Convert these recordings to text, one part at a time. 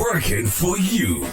Working for you.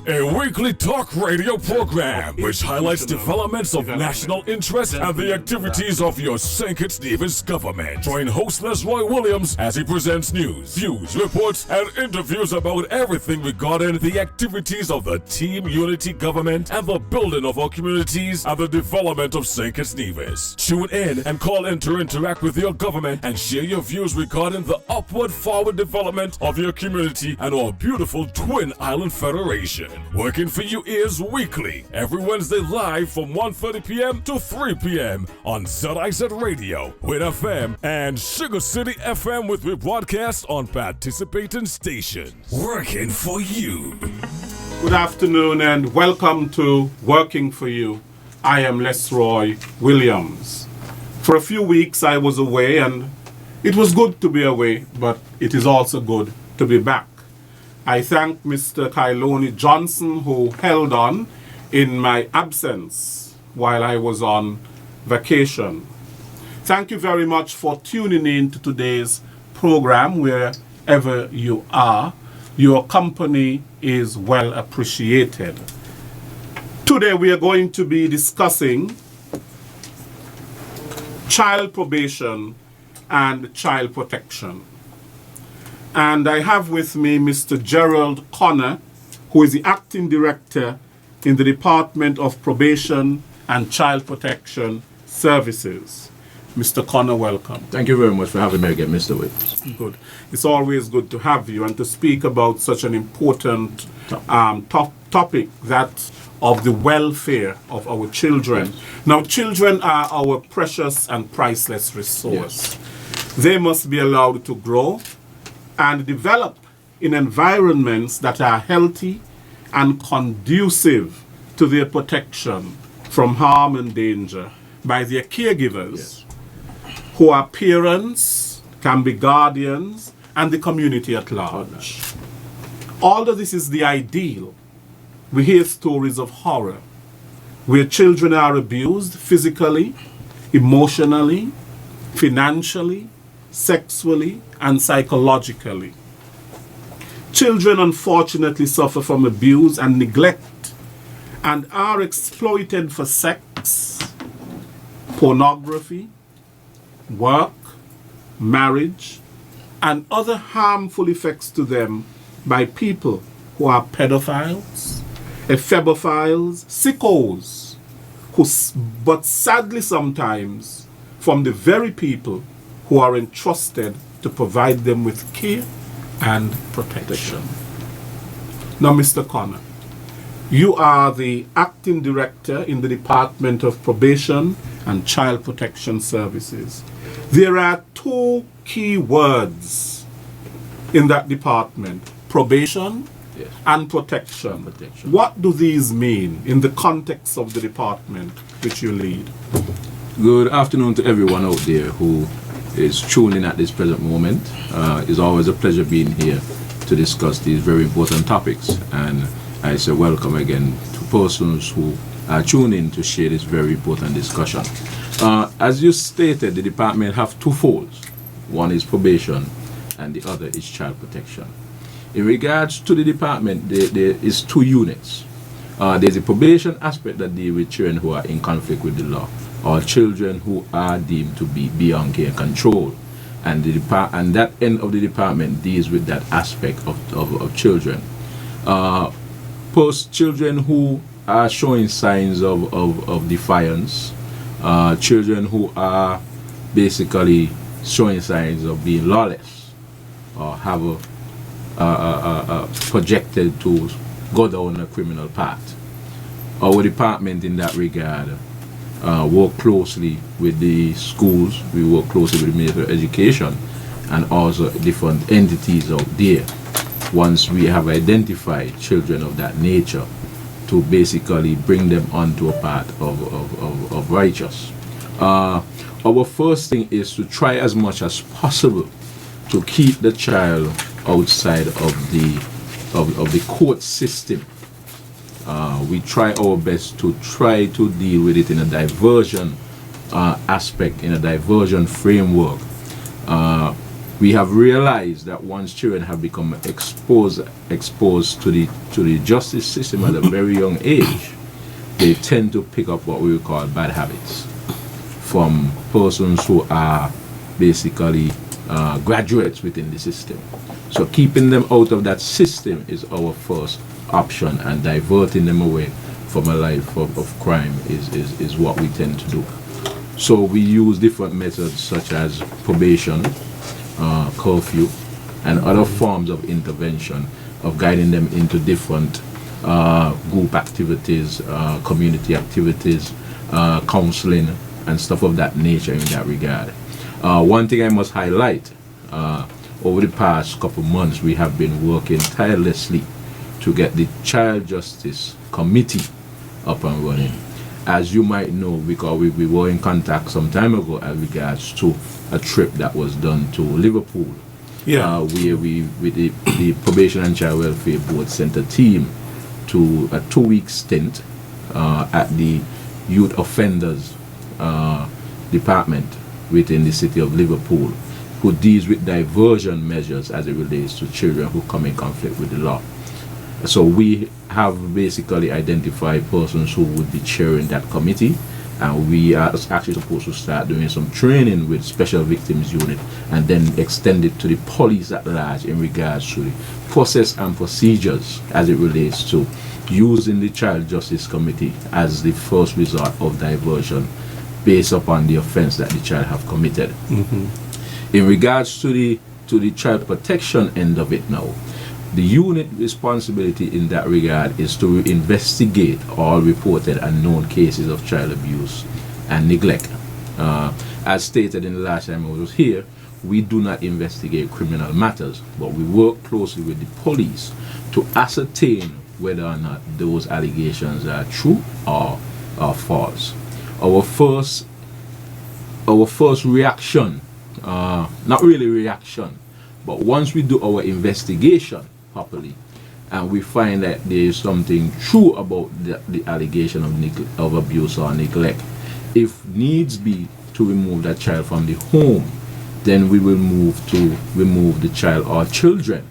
A weekly talk radio program which highlights developments of national interest and the activities of your St. Kitts Nevis government. Join host Roy Williams as he presents news, views, reports, and interviews about everything regarding the activities of the Team Unity government and the building of our communities and the development of St. Kitts Nevis. Tune in and call in to interact with your government and share your views regarding the upward forward development of your community and our beautiful Twin Island Federation. Working for You is weekly, every Wednesday live from 1:30 p.m. to 3 p.m. on ZIZ Radio, Win FM, and Sugar City FM with rebroadcast on participating stations. Working for You. Good afternoon and welcome to Working for You. I am Roy Williams. For a few weeks I was away and it was good to be away, but it is also good to be back. I thank Mr. Kyloni Johnson who held on in my absence while I was on vacation. Thank you very much for tuning in to today's program wherever you are. Your company is well appreciated. Today we are going to be discussing child probation and child protection. And I have with me Mr. Gerald Connor, who is the Acting Director in the Department of Probation and Child Protection Services. Mr. Connor, welcome. Thank you very much for having me again, Mr. Williams. Good. It's always good to have you and to speak about such an important topic, that of the welfare of our children. Yes. Now, children are our precious and priceless resource. Yes. They must be allowed to grow and develop in environments that are healthy and conducive to their protection from harm and danger by their caregivers, who are parents, can be guardians, and the community at large. Although this is the ideal, we hear stories of horror where children are abused physically, emotionally, financially, sexually, and psychologically. Children unfortunately suffer from abuse and neglect and are exploited for sex, pornography, work, marriage, and other harmful effects to them by people who are pedophiles, ephebophiles, sickos, but sadly sometimes from the very people who are entrusted to provide them with care and protection. Now, Mr. Connor, you are the Acting Director in the Department of Probation and Child Protection Services. There are two key words in that department: probation and protection. What do these mean in the context of the department which you lead? Good afternoon to everyone out there who is tuning at this present moment. It's always a pleasure being here to discuss these very important topics, and I say welcome again to persons who are tuning to share this very important discussion. As you stated, the department have two folds. One is probation and the other is child protection. In regards to the department, there is two units. There's a probation aspect that deals with children who are in conflict with the law, or children who are deemed to be beyond care control, and that end of the department deals with that aspect of children. Post children who are showing signs of defiance, children who are basically showing signs of being lawless or have projected to go down a criminal path. Our department in that regard work closely with the schools, we work closely with the Ministry of Education and also different entities out there. Once we have identified children of that nature, to basically bring them onto a path of righteous. Our first thing is to try as much as possible to keep the child outside of the court system. We try our best to try to deal with it in a diversion aspect, in a diversion framework. We have realized that once children have become exposed to the justice system at a very young age, they tend to pick up what we would call bad habits from persons who are basically graduates within the system. So keeping them out of that system is our first option, and diverting them away from a life of crime is what we tend to do. So we use different methods such as probation, curfew, and other forms of intervention, of guiding them into different group activities, community activities, counseling, and stuff of that nature in that regard. One thing I must highlight, over the past couple months, we have been working tirelessly to get the Child Justice Committee up and running. As you might know, because we were in contact some time ago as regards to a trip that was done to Liverpool, where we with the Probation and Child Welfare Board sent a team to a 2-week stint at the Youth Offenders Department within the city of Liverpool, who deals with diversion measures as it relates to children who come in conflict with the law. So we have basically identified persons who would be chairing that committee, and we are actually supposed to start doing some training with Special Victims Unit and then extend it to the police at large in regards to the process and procedures as it relates to using the Child Justice Committee as the first resort of diversion based upon the offense that the child have committed. In regards to the child protection end of it now, the unit responsibility in that regard is to investigate all reported and known cases of child abuse and neglect. As stated in the last time I was here, we do not investigate criminal matters, but we work closely with the police to ascertain whether or not those allegations are true or false. Our first reaction, not really reaction, but once we do our investigation properly and we find that there is something true about the allegation of abuse or neglect, if needs be to remove that child from the home, then we will move to remove the child or children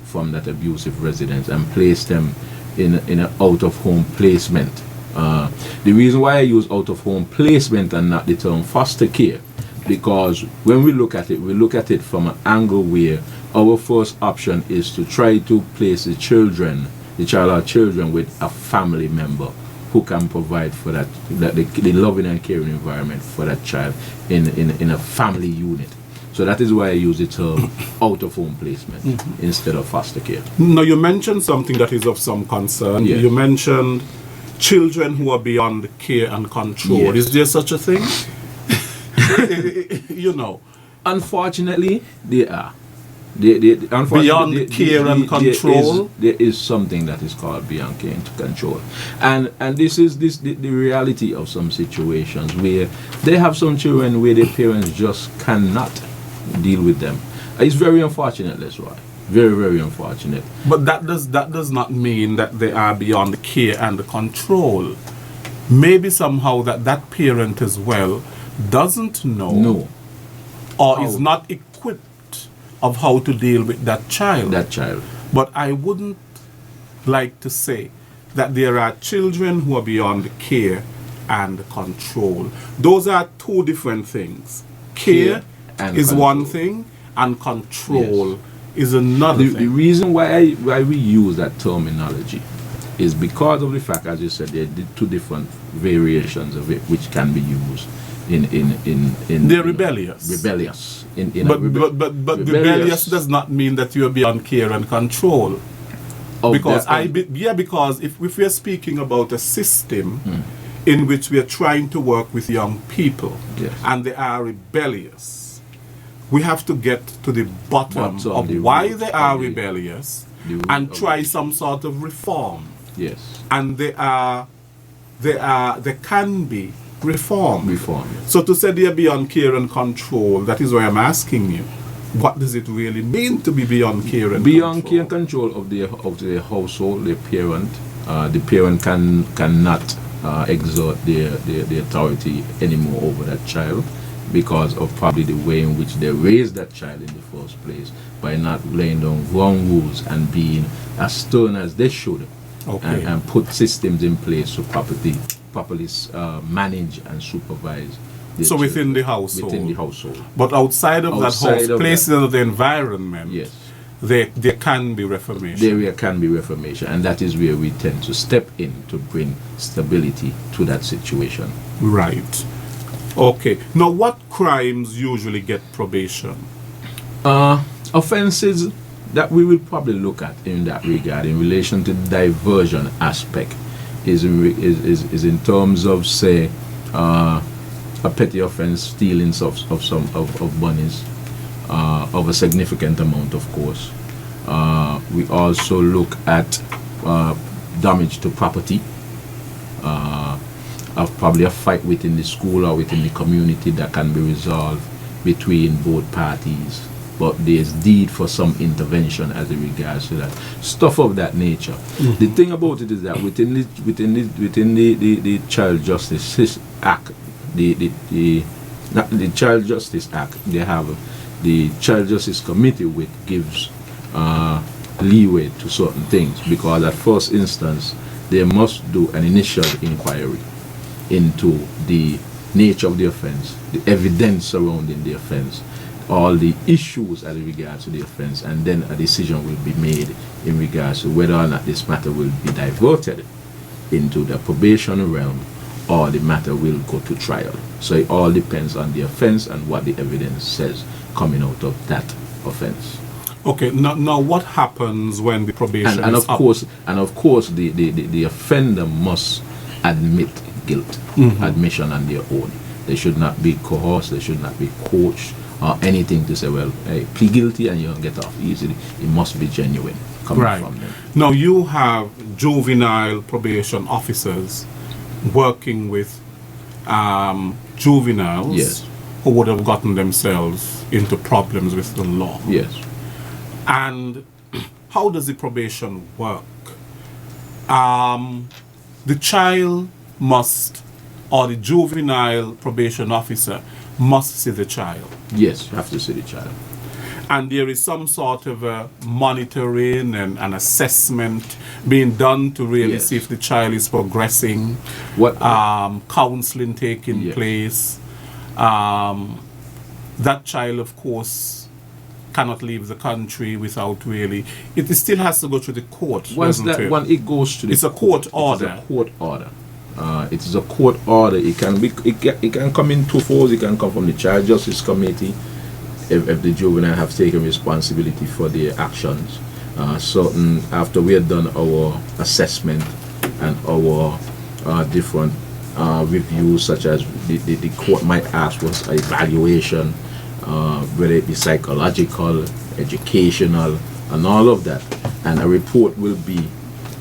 from that abusive residence and place them in an out-of-home placement. The reason why I use out-of-home placement and not the term foster care, because when we look at it from an angle where our first option is to try to place the child or children with a family member who can provide for the loving and caring environment for that child in a family unit. So that is why I use the term out-of-home placement instead of foster care. Now, you mentioned something that is of some concern. Yes. You mentioned children who are beyond care and control. Yes. Is there such a thing? You know. Unfortunately, they are. Beyond care and control? There is something that is called beyond care and control. And this is the reality of some situations where they have some children where their parents just cannot deal with them. It's very unfortunate, that's why. Very, very unfortunate. But that does not mean that they are beyond care and control. Maybe somehow that parent as well doesn't know or is not equipped of how to deal with that child. But I wouldn't like to say that there are children who are beyond care and control. Those are two different things. Care is control. one thing, and control is another thing. The reason why we use that terminology is because of the fact, as you said, there are two different variations of it which can be used in they're rebellious. But rebellious does not mean that you are beyond care and control. Because if we are speaking about a system in which we are trying to work with young people and they are rebellious, we have to get to the bottom of why they are rebellious and try some sort of reform. Yes. And they can be reformed. So to say they are beyond care and control, that is why I'm asking you, what does it really mean to be beyond care and beyond control? care and control of the household, the parent. The parent cannot exert their authority anymore over that child. because of probably the way in which they raised that child in the first place, by not laying down wrong rules and being as stern as they should, and put systems in place to properly manage and supervise. So within the household. Within the household. But outside of that house, places of the environment, yes, there can be reformation. There can be reformation, and that is where we tend to step in to bring stability to that situation. Right. Okay. Now, what crimes usually get probation? Offenses that we will probably look at in that regard, in relation to the diversion aspect, is in terms of, say, a petty offense, stealing of monies, of a significant amount, of course. We also look at damage to property, of probably a fight within the school or within the community that can be resolved between both parties, but there's need for some intervention as in regards to that stuff of that nature. Mm-hmm. The thing about it is that within the Child Justice Act, the Child Justice Act, they have the Child Justice Committee, which gives leeway to certain things, because at first instance they must do an initial inquiry into the nature of the offense, the evidence surrounding the offense, all the issues as regards to the offense, and then a decision will be made in regards to whether or not this matter will be diverted into the probation realm or the matter will go to trial. So it all depends on the offense and what the evidence says coming out of that offense. Okay, now what happens when the probation and is of up? course, the offender must admit guilt, admission on their own. They should not be coerced, they should not be coached or anything to say, well, hey, plead guilty and you'll get off easily. It must be genuine coming from them. Now you have juvenile probation officers working with juveniles, yes, who would have gotten themselves into problems with the law. Yes. And how does the probation work? The child must, or the juvenile probation officer must see the child. Yes, you have to see the child. And there is some sort of a monitoring and an assessment being done to really see if the child is progressing. What counseling taking place. That child, of course, cannot leave the country without really. It still has to go to the court. Once it goes to the it's a court order. It's a court order. It is a court order. It can be. It can come in two folds. It can come from the Child Justice Committee, if the juvenile have taken responsibility for their actions. Certain after we have done our assessment and our different reviews, such as the court might ask for an evaluation, whether it be psychological, educational, and all of that, and a report will be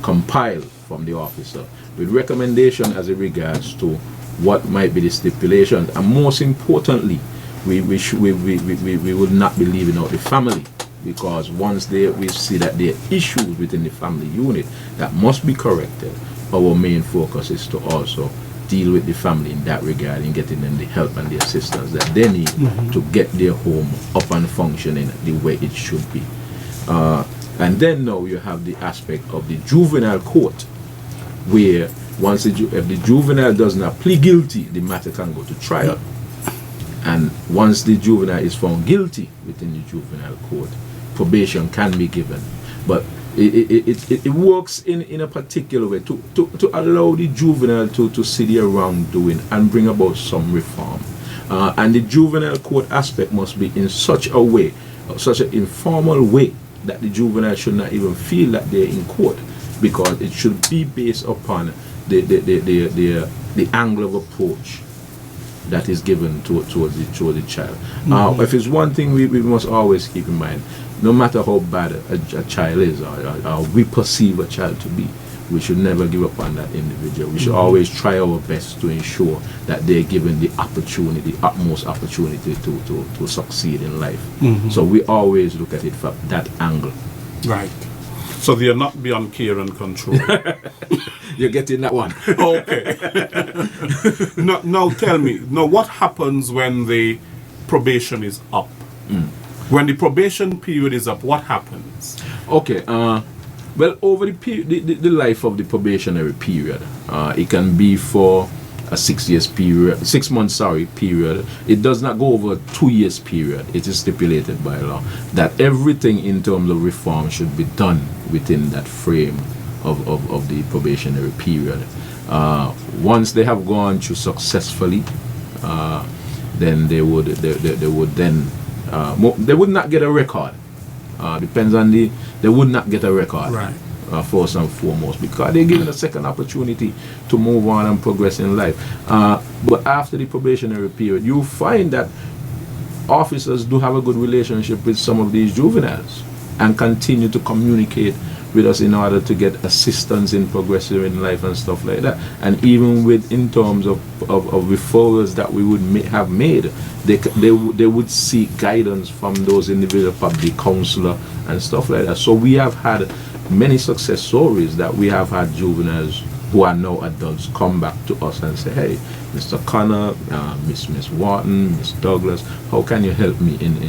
compiled from the officer with recommendation as it regards to what might be the stipulations, and most importantly, we will not be leaving out the family, because once we see that there are issues within the family unit that must be corrected, our main focus is to also deal with the family in that regard, in getting them the help and the assistance that they need to get their home up and functioning the way it should be. And then now you have the aspect of the juvenile court, where once if the juvenile does not plead guilty, the matter can go to trial. And once the juvenile is found guilty within the juvenile court, probation can be given. But it works in a particular way to allow the juvenile to sit there wrongdoing and bring about some reform. And the juvenile court aspect must be in such a way, such an informal way, that the juvenile should not even feel that they're in court, because it should be based upon the angle of approach that is given towards the child. If it's one thing we must always keep in mind, no matter how bad a child is, or we perceive a child to be, we should never give up on that individual. We should always try our best to ensure that they're given the opportunity, the utmost opportunity to succeed in life. So we always look at it from that angle. Right. So they are not beyond care and control. you're getting that one. Okay. Now tell me, now what happens when the probation is up? When the probation period is up, what happens? Okay. Well, over the life of the probationary period, it can be for a 6 years period, 6 months, period. It does not go over a 2 years period. It is stipulated by law that everything in terms of reform should be done within that frame of the probationary period. Once they have gone through successfully, then they would not get a record. Depends on they would not get a record. Right. First and foremost, because they're given a second opportunity to move on and progress in life. But after the probationary period, you find that officers do have a good relationship with some of these juveniles and continue to communicate with us in order to get assistance in progressing in life and stuff like that. And even in terms of referrals that we would have made, they would seek guidance from those individual public counselor and stuff like that. So we have had many success stories that we have had juveniles who are now adults come back to us and say, hey, Mr. Connor, Miss Wharton, Miss Douglas, how can you help me in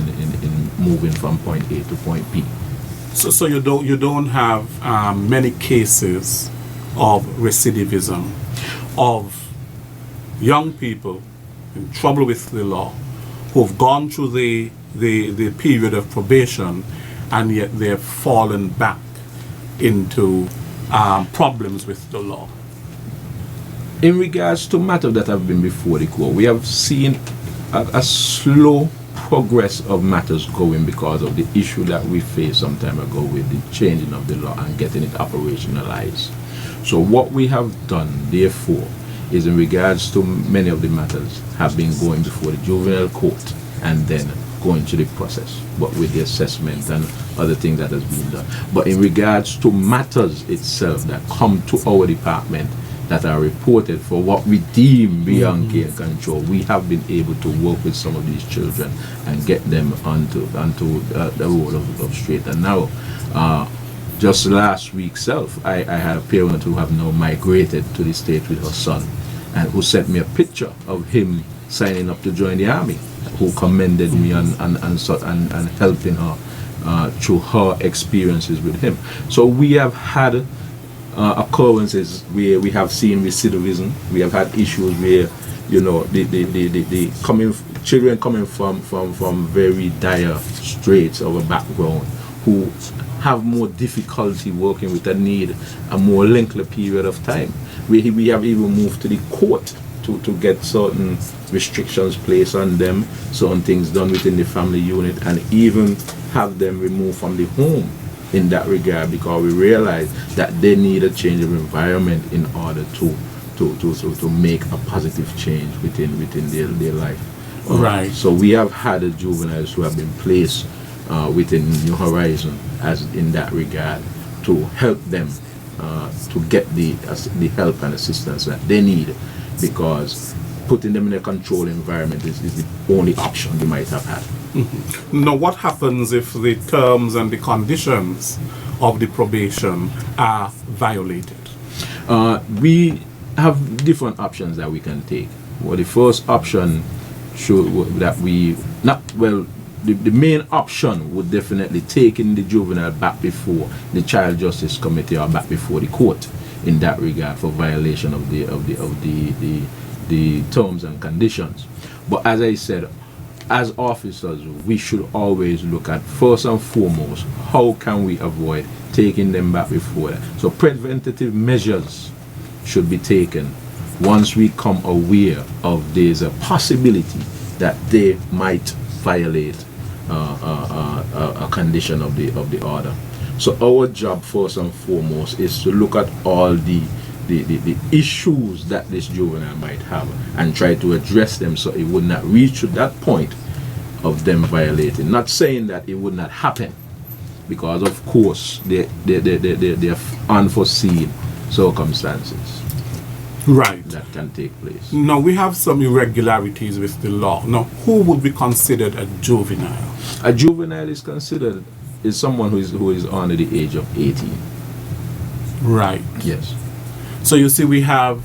moving from point A to point B? So you don't have many cases of recidivism, of young people in trouble with the law who've gone through the period of probation and yet they've fallen back into problems with the law. In regards to matters that have been before the court, we have seen a slow progress of matters going because of the issue that we faced some time ago with the changing of the law and getting it operationalized. So what we have done, therefore, is in regards to many of the matters have been going before the juvenile court and then going through the process, but with the assessment and other things that has been done. But in regards to matters itself that come to our department that are reported for what we deem beyond care and control, we have been able to work with some of these children and get them onto the road of straight and narrow. Just last week I had a parent who have now migrated to the state with her son and who sent me a picture of him signing up to join the army, who commended me and helping her through her experiences with him. So we have had occurrences where we have seen recidivism. We have had issues where, you know, the children coming from very dire straits of a background who have more difficulty working with a need a more lengthy period of time. We have even moved to the court to get certain restrictions placed on them, certain things done within the family unit, and even have them removed from the home in that regard, because we realize that they need a change of environment in order to make a positive change within their life. Right. So we have had juveniles who have been placed within New Horizon as in that regard to help them to get the help and assistance that they need, because putting them in a controlled environment is the only option they might have had. Now, what happens if the terms and the conditions of the probation are violated? We have different options that we can take. Well, the first option the main option would definitely taking the juvenile back before the Child Justice Committee or back before the court in that regard for violation of the terms and conditions. But as I said, as officers, we should always look at, first and foremost, how can we avoid taking them back before that. So preventative measures should be taken once we come aware of there's a possibility that they might violate a condition of the order. So our job, first and foremost, is to look at all the issues that this juvenile might have and try to address them so it would not reach to that point of them violating. Not saying that it would not happen, because of course there are unforeseen circumstances that can take place. Now, we have some irregularities with the law. Now, who would be considered a juvenile? A juvenile is considered someone who is under the age of 18. Right. Yes. So you see, we have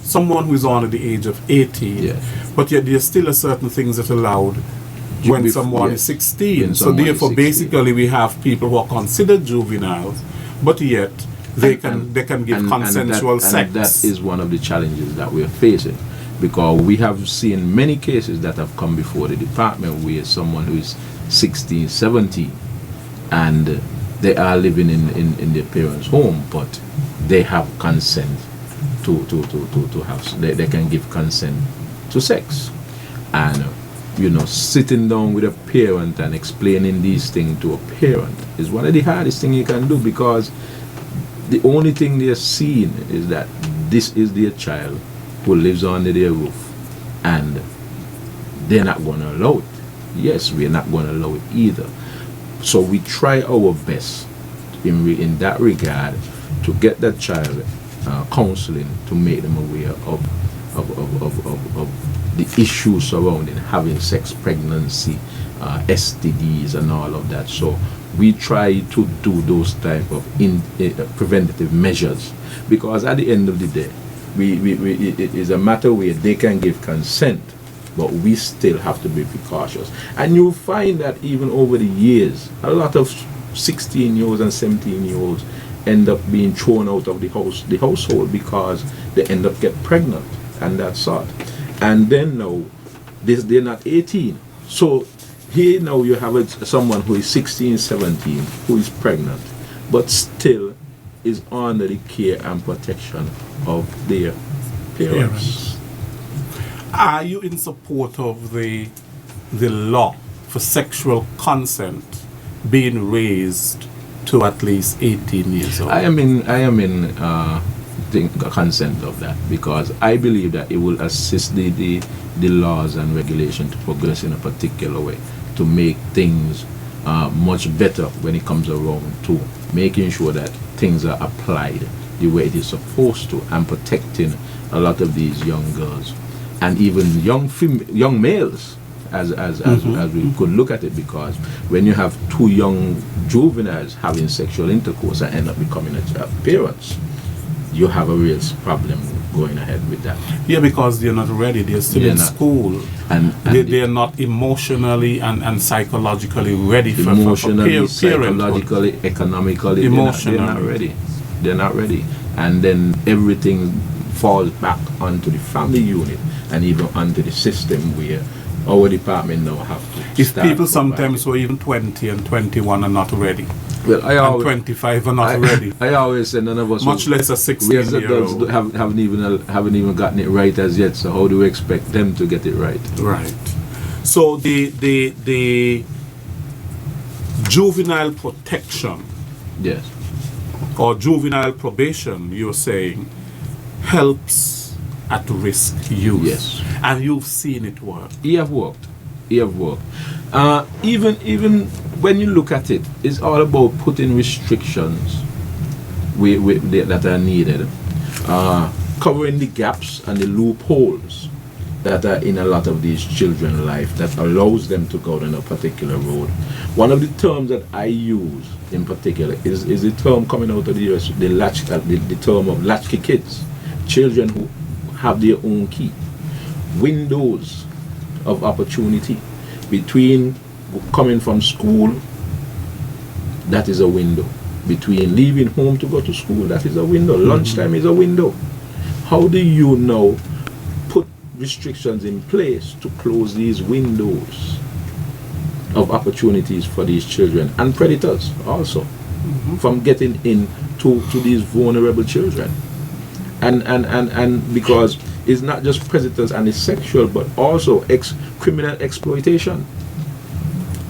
someone who is under the age of 18, Yes. but yet there's still a certain things that are allowed when someone is 16. When So someone is therefore, 16. basically, we have people who are considered juveniles, but yet they can give consensual sex. And that is one of the challenges that we're facing, because we have seen many cases that have come before the department where someone who is 16, 17, and they are living in their parents' home, but they have consent to have, they can give consent to sex. And sitting down with a parent and explaining these things to a parent is one of the hardest things you can do, because the only thing they're seeing is that this is their child who lives under their roof, and they're not going to allow it. Yes, we're not going to allow it either. So we try our best in that regard to get that child counseling, to make them aware of the issues surrounding having sex, pregnancy, STDs and all of that. So we try to do those type of preventative measures, because at the end of the day, it is a matter where they can give consent, but we still have to be precautious. And you'll find that even over the years, a lot of 16-year-olds and 17-year-olds end up being thrown out of the household, because they end up getting pregnant and that sort. And then now, they're not 18. So here now you have someone who is 16, 17, who is pregnant, but still is under the care and protection of their parents. Are you in support of the law for sexual consent being raised to at least 18 years old? I am in consent of that, because I believe that it will assist the laws and regulations to progress in a particular way, to make things much better when it comes around to making sure that things are applied the way it is supposed to, and protecting a lot of these young girls and even young males, as we could look at it, because when you have two young juveniles having sexual intercourse and end up becoming parents, you have a real problem going ahead with that. Yeah, because they're not ready. They're still in school, and they're not emotionally and psychologically ready for parenthood. Psychologically, economically, emotionally. They're not ready, and then everything falls back onto the family unit and even onto the system, where our department now have to. If people sometimes who are even 20 and 21 are not ready, well, and 25 are not ready. I always say none of us, much less a 16-year-old, haven't even gotten it right as yet. So how do we expect them to get it right? Right. So the juvenile protection, yes, or juvenile probation, you're saying, helps at risk youth. Yes. And you've seen it work. He have worked. Even when you look at it, it's all about putting restrictions that are needed, covering the gaps and the loopholes that are in a lot of these children's life that allows them to go on a particular road. One of the terms that I use in particular is the term coming out of the US, the term of latchkey kids, children who have their own key, windows of opportunity between coming from school. That is a window. Between leaving home to go to school, that is a window. Lunchtime is a window. How do you now put restrictions in place to close these windows of opportunities for these children and predators also from getting in to these vulnerable children? And because it's not just predators and it's sexual, but also criminal exploitation,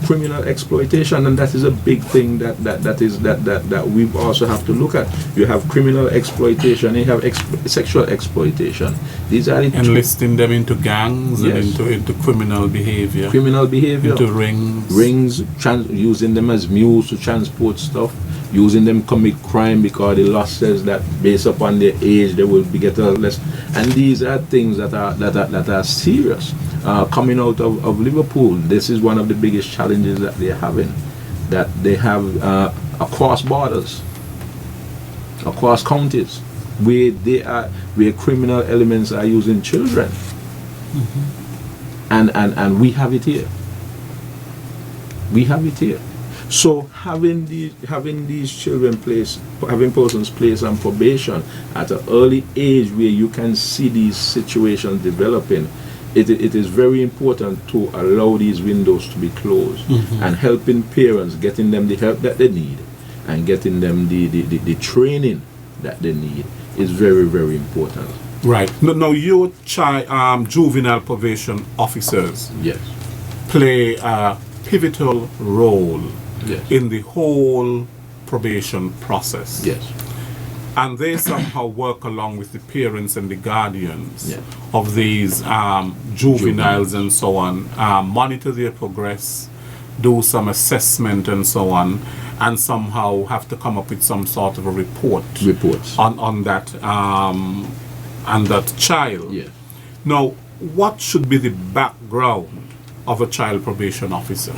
and that is a big thing that we also have to look at. You have criminal exploitation, you have sexual exploitation. These are enlisting them into gangs, yes, and into criminal behavior, into rings, using them as mules to transport stuff, using them commit crime because the law says that based upon their age they will be getting less. And these are things that are serious. Coming out of Liverpool, this is one of the biggest challenges that they're having, that they have across borders, across counties. where criminal elements are using children. And we have it here. We have it here. So having these children having persons placed on probation at an early age where you can see these situations developing, it is very important to allow these windows to be closed and helping parents, getting them the help that they need and getting them the training that they need is very, very important. Right. Now your juvenile probation officers Yes. play a pivotal role Yes. in the whole probation process. Yes. And they somehow work along with the parents and the guardians Yeah. of these juveniles and so on, monitor their progress, do some assessment and so on, and somehow have to come up with some sort of a Reports. on that child. Yes. Now, what should be the background of a child probation officer?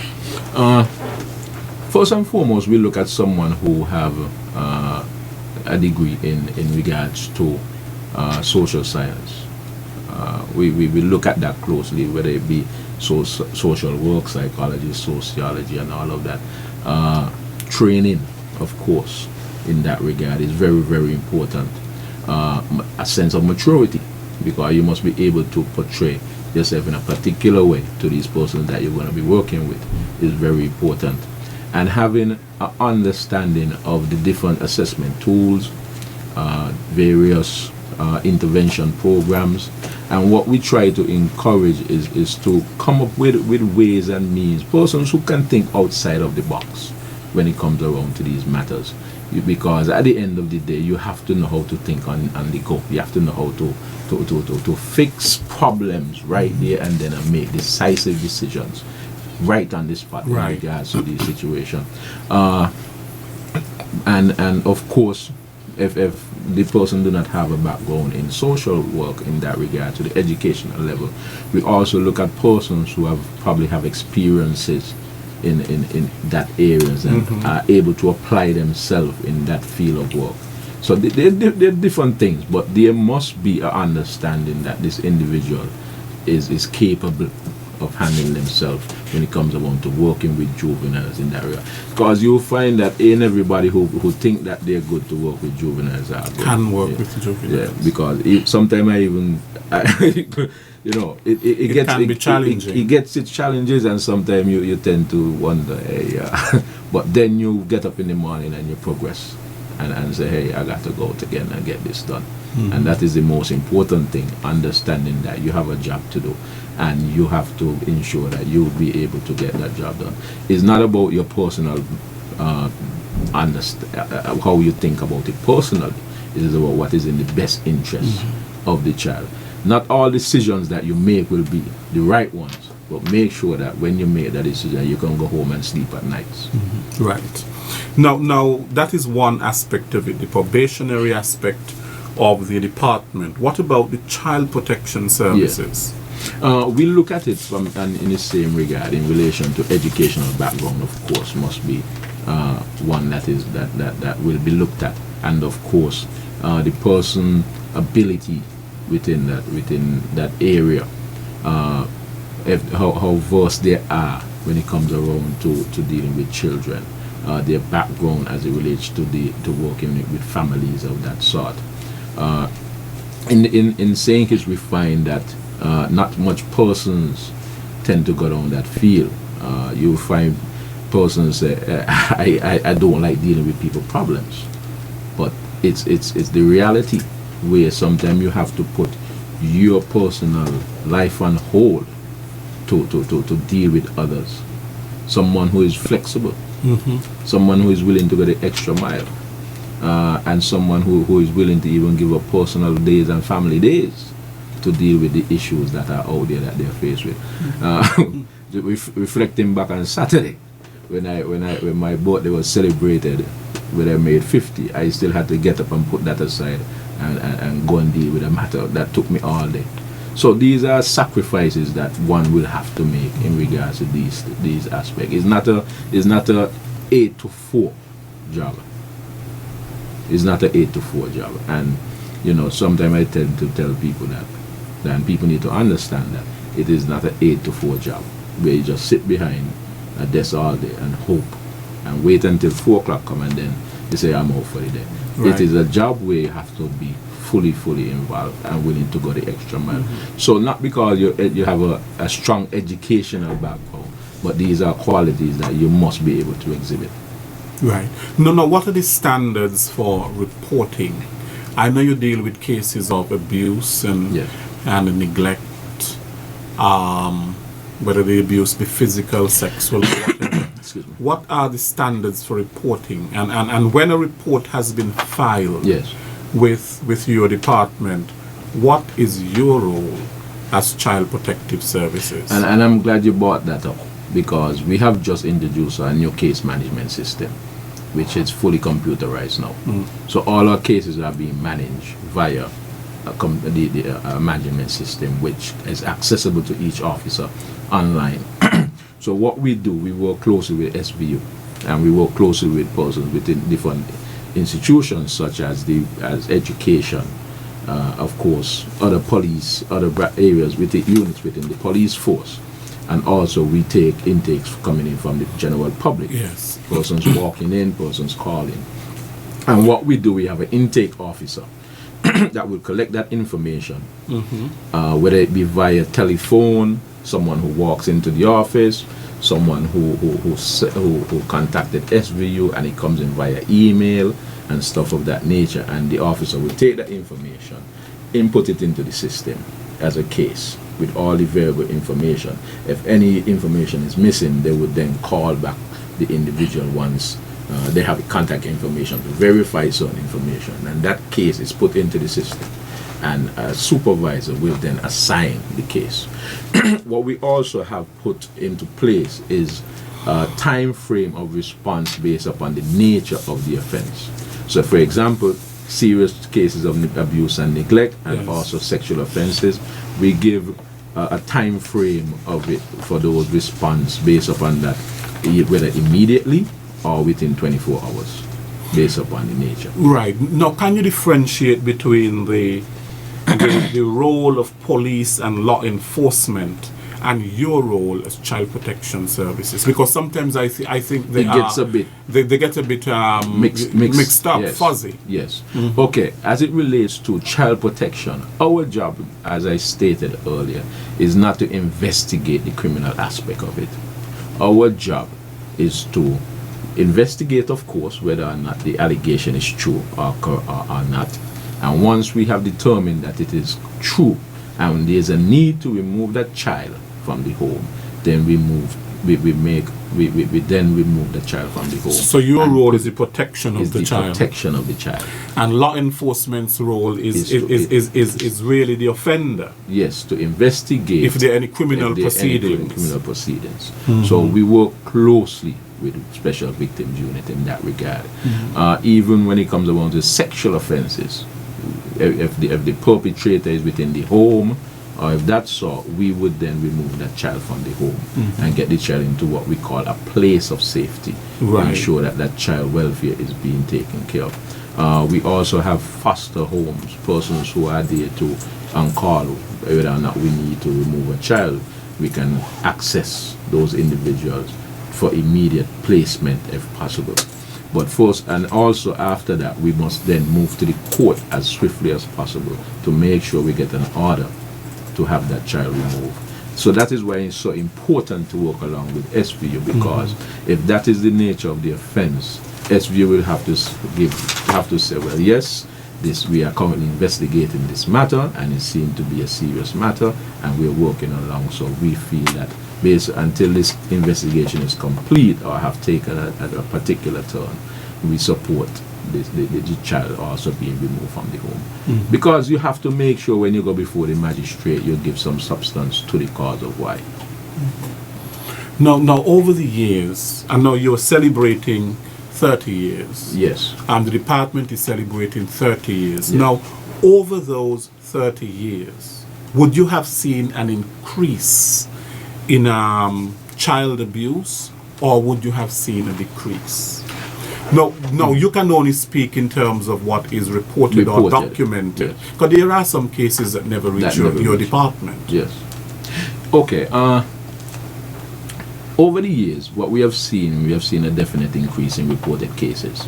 First and foremost, we look at someone who have a degree in regards to social science. We look at that closely, whether it be social work, psychology, sociology, and all of that. Training, of course, in that regard is very, very important. A sense of maturity, because you must be able to portray yourself in a particular way to these persons that you're going to be working with is very important. And having an understanding of the different assessment tools, various intervention programs, and what we try to encourage is to come up with ways and means, persons who can think outside of the box when it comes around to these matters. Because at the end of the day, you have to know how to think on the go. You have to know how to fix problems right there and then and make decisive decisions right on the spot in regards to the situation. And of course, if the person do not have a background in social work in that regard to the educational level, we also look at persons who probably have experiences in that areas and are able to apply themselves in that field of work. So they're different things, but there must be an understanding that this individual is capable of handling themselves when it comes around to working with juveniles in that area. Because you'll find that in everybody who think that they're good to work with juveniles are good. Can work with juveniles. Yeah, because sometimes it can be challenging. It gets its challenges, and sometimes you tend to wonder, hey, but then you get up in the morning and you progress and say, hey, I got to go out again and get this done. And that is the most important thing, understanding that you have a job to do and you have to ensure that you'll be able to get that job done. It's not about your personal how you think about it personally. It is about what is in the best interest of the child. Not all decisions that you make will be the right ones, but make sure that when you make that decision, you can go home and sleep at nights. Right. Now that is one aspect of it, the probationary aspect of the department. What about the child protection services? We look at it from in the same regard in relation to educational background. Of course, must be one that will be looked at, and of course, the person ability within that area, how versed they are when it comes around to dealing with children, their background as it relates to working with families of that sort. In St. Kitts, we find that not much persons tend to go down that field. You'll find persons say, I don't like dealing with people problems, but it's the reality where sometimes you have to put your personal life on hold to deal with others. Someone who is flexible, someone who is willing to go the extra mile, and someone who is willing to even give up personal days and family days to deal with the issues that are out there that they're faced with. Reflecting back on Saturday, when my birthday was celebrated, when I made 50, I still had to get up and put that aside and go and deal with a matter that took me all day. So these are sacrifices that one will have to make in regards to these aspects. It's not a 8 to 4 job. It's not an 8 to 4 job, and Sometimes I tend to tell people that people need to understand that it is not an 8 to 4 job where you just sit behind a desk all day and hope and wait until 4 o'clock come and then you say I'm out for the day. Right. It is a job where you have to be fully involved and willing to go the extra mile. So not because you have a strong educational background, but these are qualities that you must be able to exhibit. Right. No, what are the standards for reporting? I know you deal with cases of abuse and Yes. and neglect, whether the abuse be physical, sexual, or whatever. Excuse me. What are the standards for reporting? And when a report has been filed Yes. with your department, what is your role as Child Protective Services? And I'm glad you brought that up because we have just introduced a new case management system, which is fully computerized now. So all our cases are being managed via the management system, which is accessible to each officer online. So what we do, we work closely with SVU, and we work closely with persons within different institutions such as education, of course, other police, other areas within units within the police force, and also we take intakes coming in from the general public. Yes. Persons walking in, persons calling. And what we do, we have an intake officer that will collect that information, whether it be via telephone, someone who walks into the office, someone who contacted SVU and it comes in via email and stuff of that nature, and the officer will take that information, input it into the system as a case with all the variable information. If any information is missing, they would then call back the individual once they have contact information to verify certain information, and that case is put into the system, and a supervisor will then assign the case. What we also have put into place is a time frame of response based upon the nature of the offense. So for example, serious cases of abuse and neglect, and Yes. also sexual offenses, we give a time frame of it for those response based upon that, whether immediately or within 24 hours, based upon the nature. Right. Now, can you differentiate between the role of police and law enforcement and your role as child protection services? Because sometimes I think they It gets a bit they get a bit mixed up, yes, fuzzy. Yes. Okay. As it relates to child protection, our job, as I stated earlier, is not to investigate the criminal aspect of it. Our job is to investigate, of course, whether or not the allegation is true or not. And once we have determined that it is true and there's a need to remove that child from the home, then we then remove the child from the home. So your role is the protection of the child. Protection of the child. And law enforcement's role is really the offender. Yes, to investigate If there are any criminal if there are any proceedings. criminal proceedings. So we work closely with Special Victims Unit in that regard. Even when it comes around to sexual offenses, if the perpetrator is within the home, or if that's so, we would then remove that child from the home and get the child into what we call a place of safety to Right. ensure that that child welfare is being taken care of. We also have foster homes, persons who are there to call whether or not we need to remove a child. We can access those individuals for immediate placement if possible. But first and also after that, we must then move to the court as swiftly as possible to make sure we get an order to have that child removed. So that is why it's so important to work along with SVU, because if that is the nature of the offense, SVU will have to say, well, yes, we are currently investigating this matter and it seemed to be a serious matter and we're working along. So we feel that until this investigation is complete or have taken a particular turn, we support the child also being removed from the home. Because you have to make sure when you go before the magistrate, you give some substance to the cause of why. Now, over the years, I know you're celebrating 30 years. Yes. And the department is celebrating 30 years. Yeah. Now, over those 30 years, would you have seen an increase in child abuse or would you have seen a decrease? No, you can only speak in terms of what is reported or documented. Yes. Because there are some cases that never reach your department. Yes. Okay. Over the years, what we have seen a definite increase in reported cases.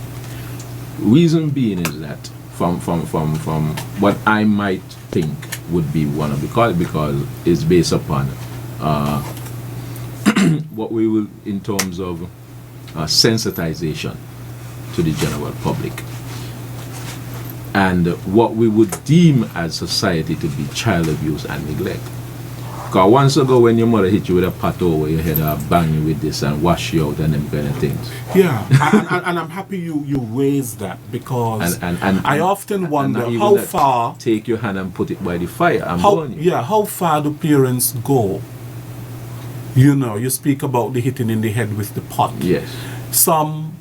Reason being is that from what I might think would be one of the causes, because it's based upon what we will in terms of sensitization to the general public and what we would deem as society to be child abuse and neglect. Because once ago when your mother hit you with a pat over your head or bang you with this and wash you out and them kind of things. Yeah, and I'm happy you raised that, because and I often wonder how far... Take your hand and put it by the fire and burn you. Yeah, how far do parents go? You know, you speak about the hitting in the head with the pot. Yes. Some,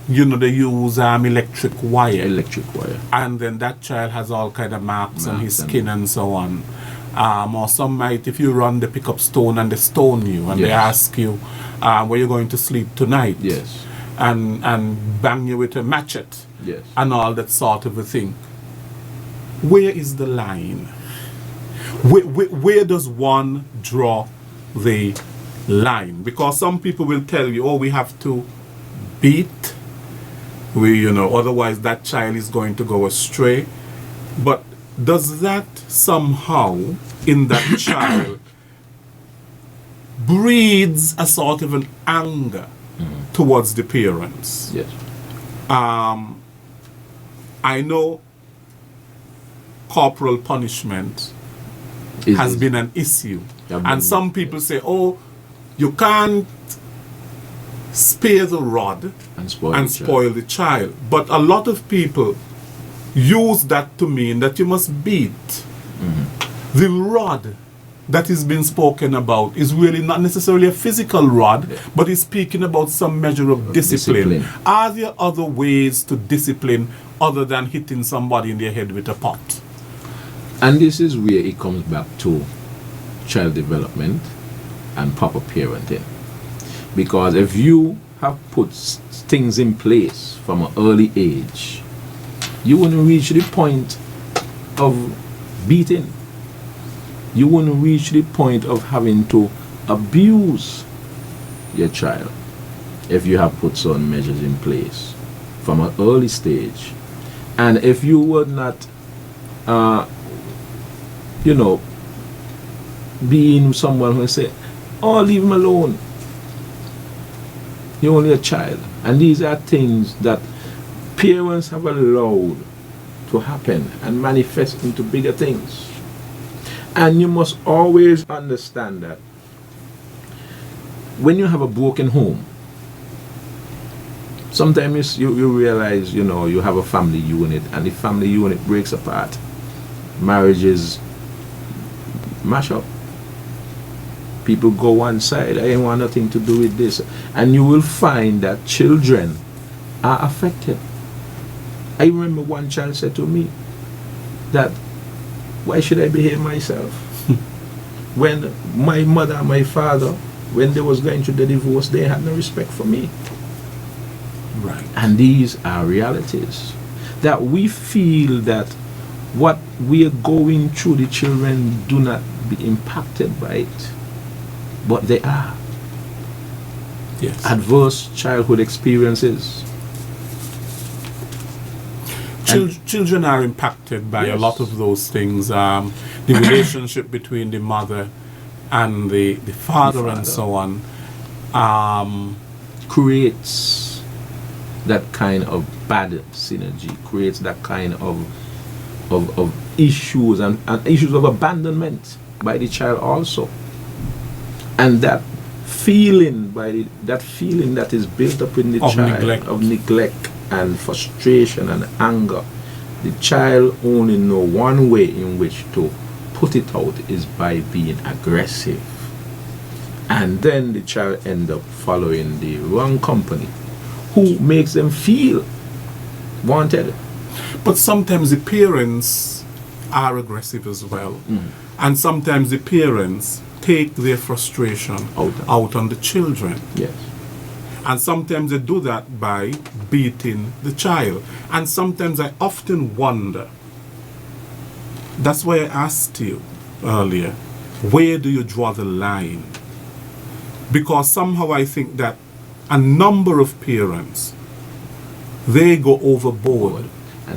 you know, they use electric wire. Electric wire. And then that child has all kind of marks on his skin and so on. Or some might, if you run, they pick up stone and they stone you and they ask you, where you're going to sleep tonight. Yes. And bang you with a machete. Yes. And all that sort of a thing. Where is the line? Where does one draw the line? Because some people will tell you, oh, we have to beat, otherwise that child is going to go astray. But does that somehow in that child breeds a sort of an anger towards the parents? Yes. I know corporal punishment has been an issue. And some people say, oh, you can't spare the rod and spoil the child. But a lot of people use that to mean that you must beat. The rod that is being spoken about is really not necessarily a physical rod, but is speaking about some measure of discipline. Are there other ways to discipline other than hitting somebody in their head with a pot? And this is where it comes back to child development and proper parenting. Because if you have put things in place from an early age, you wouldn't reach the point of beating. You wouldn't reach the point of having to abuse your child if you have put certain measures in place from an early stage. And if you would not, being someone who say, oh, leave him alone. You're only a child. And these are things that parents have allowed to happen and manifest into bigger things. And you must always understand that when you have a broken home, sometimes you realize, you have a family unit and the family unit breaks apart. Marriages mash up. People go one side, I ain't want nothing to do with this. And you will find that children are affected. I remember one child said to me that, why should I behave myself? When my mother and my father, when they was going through the divorce, they had no respect for me. Right. And these are realities. That we feel that what we are going through, the children do not be impacted by it. But they are. Yes. Adverse childhood experiences. Children are impacted by a lot of those things. The relationship between the mother and the father and so on creates that kind of bad synergy, creates that kind of issues and issues of abandonment by the child also. And that feeling that is built up in the child of neglect and frustration and anger, the child only know one way in which to put it out is by being aggressive. And then the child end up following the wrong company who makes them feel wanted. But sometimes the parents are aggressive as well. And sometimes the parents take their frustration out on the children. Yes. And sometimes they do that by beating the child. And sometimes I often wonder, that's why I asked you earlier, where do you draw the line? Because somehow I think that a number of parents, they go overboard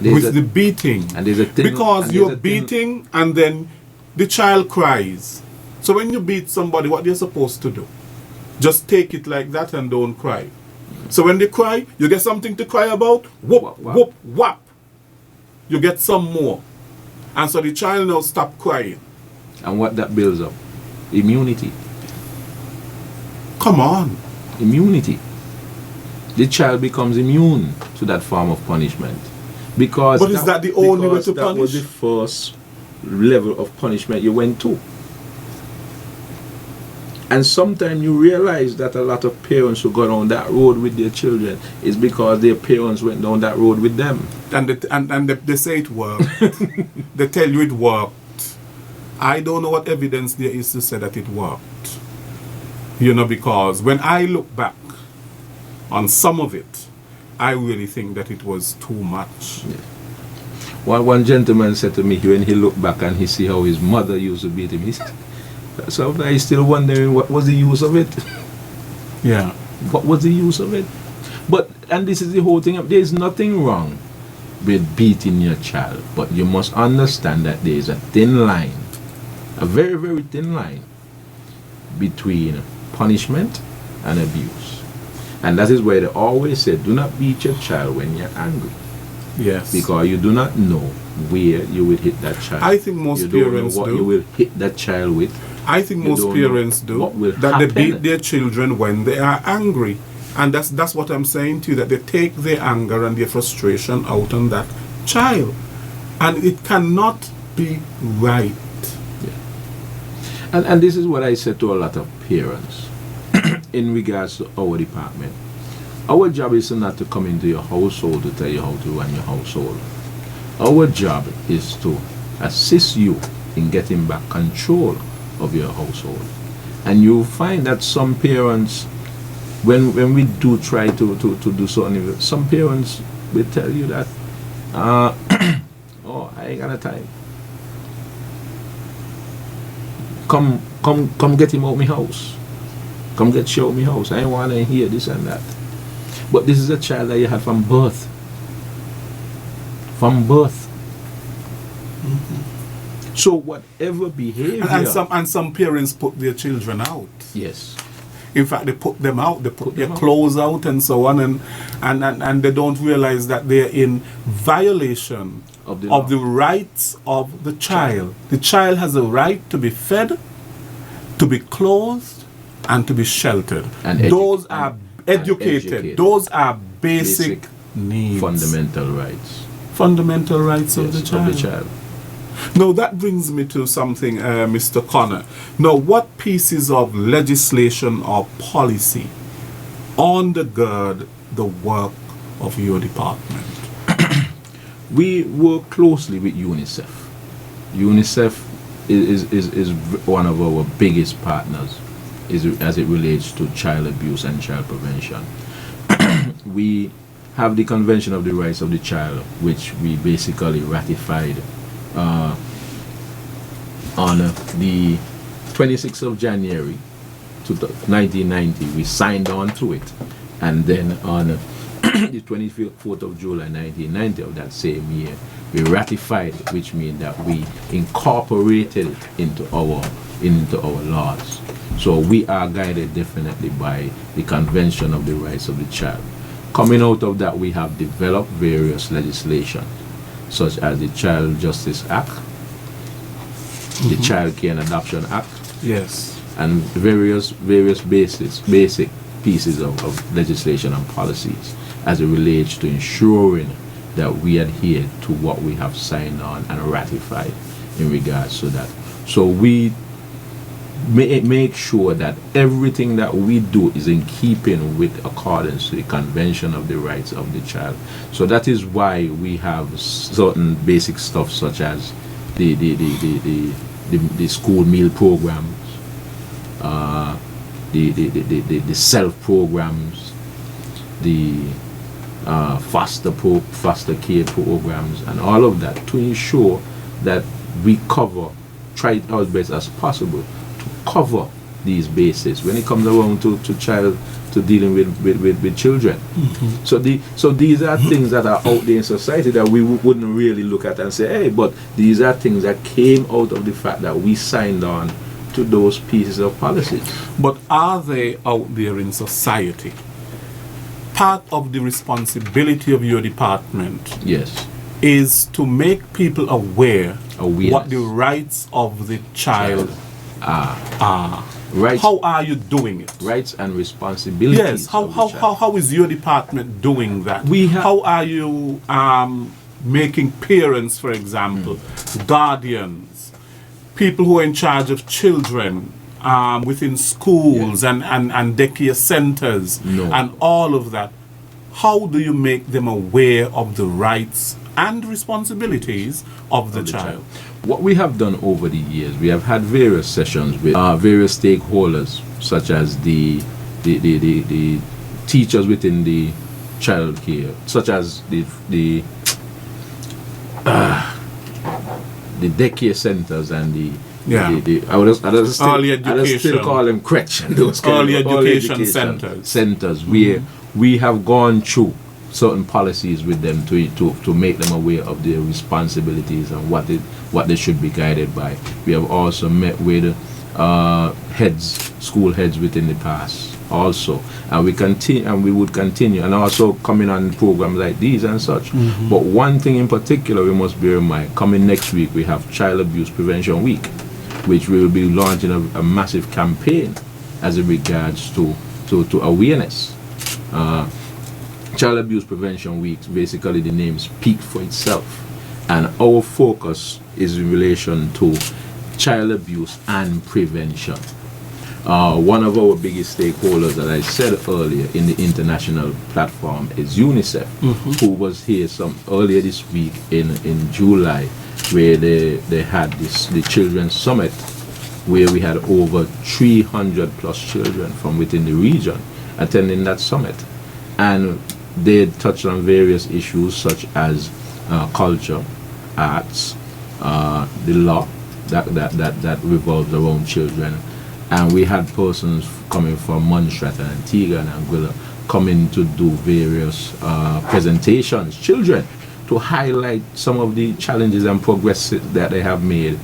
with the beating. And there's a thing, because you're beating and then the child cries. So when you beat somebody, what they're supposed to do? Just take it like that and don't cry. So when they cry, you get something to cry about, whoop, whoop, whap. You get some more. And so the child now stop crying. And what that builds up? Immunity. Come on. Immunity. The child becomes immune to that form of punishment. Because but is that the only way to punish? That was the first level of punishment you went to. And sometimes you realize that a lot of parents who go down that road with their children is because their parents went down that road with them. And they say it worked. They tell you it worked. I don't know what evidence there is to say that it worked. You know, because when I look back on some of it, I really think that it was too much. Yeah. One gentleman said to me when he looked back and he see how his mother used to beat him, he said, so I'm still wondering what was the use of it. Yeah. What was the use of it? But, and this is the whole thing, there is nothing wrong with beating your child, but you must understand that there is a thin line, a very, very thin line between punishment and abuse. And that is why they always say, do not beat your child when you're angry. Yes. Because you do not know where you will hit that child. I think most parents do. What you will hit that child with. I think most parents do. That they beat their children when they are angry. And that's what I'm saying to you, that they take their anger and their frustration out on that child. And it cannot be right. Yeah. And this is what I said to a lot of parents in regards to our department. Our job is not to come into your household to tell you how to run your household. Our job is to assist you in getting back control of your household. And you'll find that some parents, when we do try to do something, some parents will tell you that, oh, I ain't got no time. Come get him out my house. Come get you out my house. I ain't want to hear this and that. But this is a child that you had from birth. From birth. Mm-hmm. So whatever behavior... And some parents put their children out. Yes. In fact, they put them out. They put their clothes out and so on. And they don't realize that they're in violation of the rights of the child. The child has a right to be fed, to be clothed, and to be sheltered. And those are educated. Those are basic needs. Fundamental rights. Fundamental rights of the child. Now that brings me to something, Mr. Connor. Now, what pieces of legislation or policy undergird the work of your department? We work closely with UNICEF. UNICEF is one of our biggest partners as it relates to child abuse and child prevention. We have the Convention of the Rights of the Child, which we basically ratified on the 26th of January 1990. We signed on to it, and then on the 24th of July 1990 of that same year, we ratified it, which means that we incorporated it into our laws. So we are guided definitely by the Convention of the Rights of the Child. Coming out of that, we have developed various legislation, such as the Child Justice Act, the Child Care and Adoption Act, yes, and various basic pieces of legislation and policies as it relates to ensuring that we adhere to what we have signed on and ratified in regards to that. So we make sure that everything that we do is in keeping with accordance to the Convention of the Rights of the Child. So that is why we have certain basic stuff such as the school meal programs, the self programs, the foster care programs, and all of that, to ensure that we try our best as possible to cover these bases when it comes around to dealing with children. So these are things that are out there in society that we wouldn't really look at and say, hey, but these are things that came out of the fact that we signed on to those pieces of policies. But are they out there in society? Part of the responsibility of your department, Yes. is to make people aware Awareness. what the rights of the child are. Rights, How are you doing it? rights and responsibilities. Yes. of the child. How is your department doing that? We have- How are you making parents, for example, guardians, people who are in charge of children within schools and daycare centers No. and all of that? How do you make them aware of the rights and responsibilities of the child? What we have done over the years, we have had various sessions with various stakeholders, such as the teachers within the child care, such as the daycare centers and I would still call them crèche. Those kind Early of education centers. Centers where we have gone through certain policies with them to make them aware of their responsibilities and what they should be guided by. We have also met with school heads within the past also, and we would continue, and also coming on programs like these and such. But one thing in particular we must bear in mind: coming next week we have Child Abuse Prevention Week, which we will be launching a massive campaign as it regards to awareness. Child Abuse Prevention Week, basically the name speaks for itself, and our focus is in relation to child abuse and prevention. One of our biggest stakeholders, that I said earlier, in the international platform is UNICEF, who was here earlier this week in July, where they had the Children's Summit, where we had over 300 plus children from within the region attending that summit. And they touched on various issues such as culture, arts, the law that revolves around children. And we had persons coming from Montserrat and Antigua and Anguilla coming to do various presentations, children, to highlight some of the challenges and progress that they have made,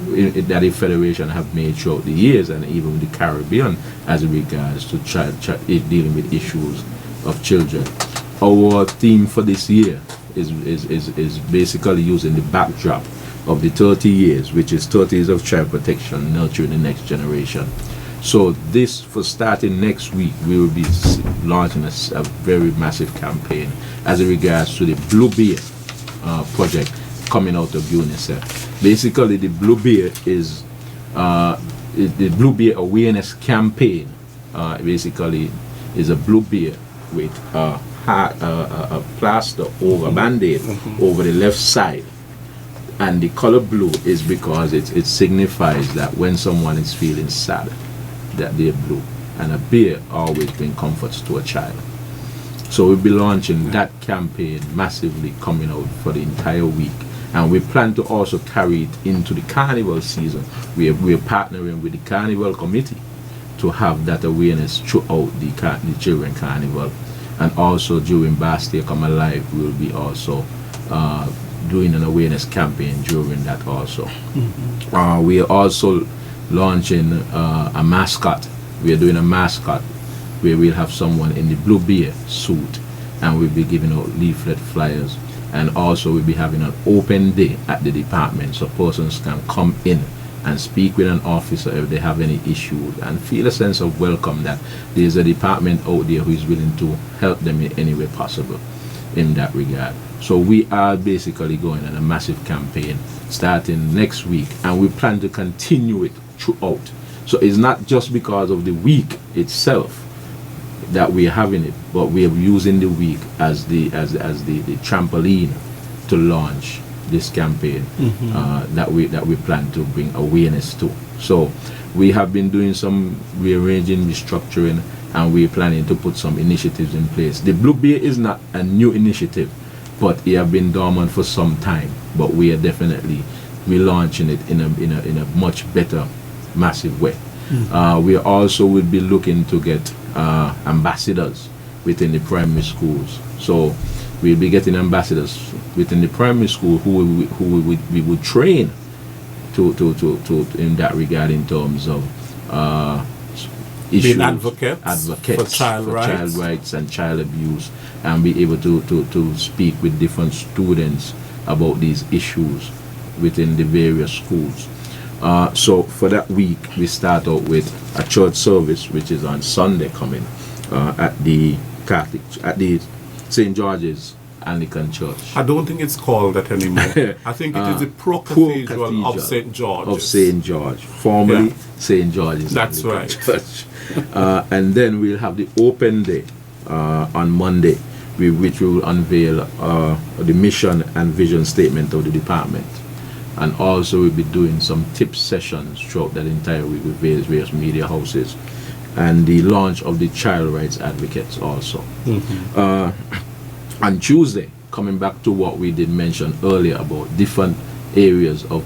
that the Federation have made throughout the years, and even the Caribbean as regards to dealing with issues of children. Our theme for this year is basically using the backdrop of the 30 years, which is 30 years of child protection, nurturing the next generation. So this, for starting next week, we will be launching a very massive campaign as regards to the Blue Bear project coming out of UNICEF. Basically, the Blue Bear is the Blue Bear awareness campaign. Basically, is a blue bear with a plaster over a band-aid over the left side. And the color blue is because it signifies that when someone is feeling sad, that they're blue. And a bear always brings comforts to a child. So we'll be launching that campaign massively coming out for the entire week. And we plan to also carry it into the carnival season. We're partnering with the Carnival Committee to have that awareness throughout the Children Carnival. And also during Bastille Come Alive, we'll be also doing an awareness campaign during that also. We are also launching a mascot. We are doing a mascot where we'll have someone in the Blue Bear suit, and we'll be giving out leaflet flyers, and also we'll be having an open day at the department so persons can come in and speak with an officer if they have any issues and feel a sense of welcome, that there's a department out there who is willing to help them in any way possible in that regard. So we are basically going on a massive campaign starting next week, and we plan to continue it throughout. So it's not just because of the week itself that we're having it, but we are using the week as the trampoline to launch this campaign that we plan to bring awareness to. So we have been doing some rearranging, restructuring, and we're planning to put some initiatives in place. The Blue Bay is not a new initiative, but it have been dormant for some time. But we are definitely relaunching it in a much better, massive way. We also will be looking to get ambassadors within the primary schools. So we'll be getting ambassadors within the primary school who we would train to in that regard, in terms of issues, being advocates for child rights and child abuse, and be able to speak with different students about these issues within the various schools. So for that week, we start out with a church service, which is on Sunday coming at the St. George's Anglican Church. I don't think it's called that anymore. I think it is the Pro Cathedral of St. George. Of St. George, formerly St. George's That's Anglican right. Church. And then we'll have the open day on Monday, which we will unveil the mission and vision statement of the department. And also we'll be doing some tip sessions throughout that entire week with various media houses, and the launch of the child rights advocates also. On Tuesday, coming back to what we did mention earlier about different areas of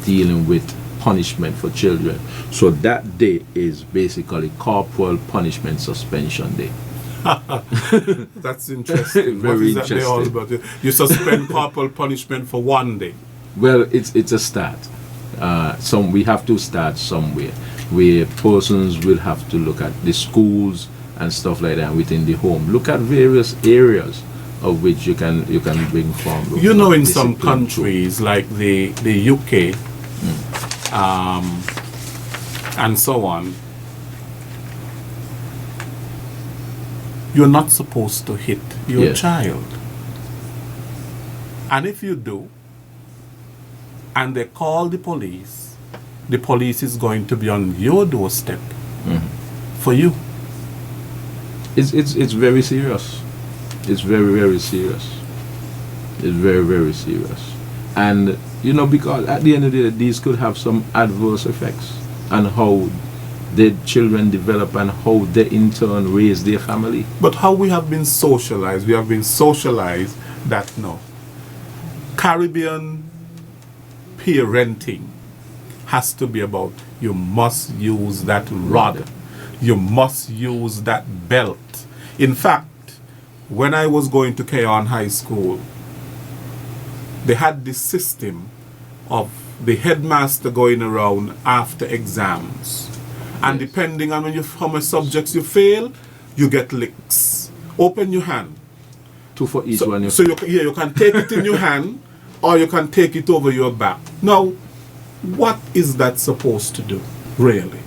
dealing with punishment for children. So that day is basically corporal punishment suspension day. That's interesting. Very what is that interesting. day all about? You suspend corporal punishment for one day. Well, it's a start. We have to start somewhere, where persons will have to look at the schools and stuff like that within the home. Look at various areas of which you can bring form. You know, in some countries like the UK and so on, you're not supposed to hit your child. And if you do, and they call the police is going to be on your doorstep for you. It's very serious. It's very, very serious. It's very, very serious. And, because at the end of the day, these could have some adverse effects on how their children develop and how they in turn raise their family. But how we have been socialized, that no. Caribbean parenting has to be about, you must use that rod, you must use that belt. In fact, when I was going to Keon High School, they had this system of the headmaster going around after exams, and depending on how many subjects you fail, you get licks. Open your hand. 2 for each one. So you can take it in your hand, or you can take it over your back. Now, what is that supposed to do, really?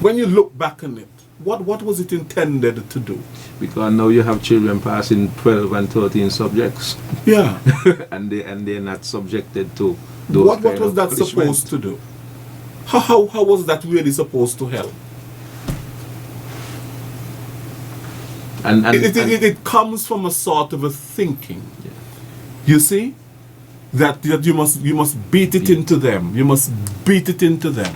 When you look back on it, what was it intended to do? Because now you have children passing 12 and 13 subjects. Yeah. and they're not subjected to what was that supposed to do? How was that really supposed to help? And it comes from a sort of a thinking. Yeah. You see? That you must beat it into them. You must beat it into them.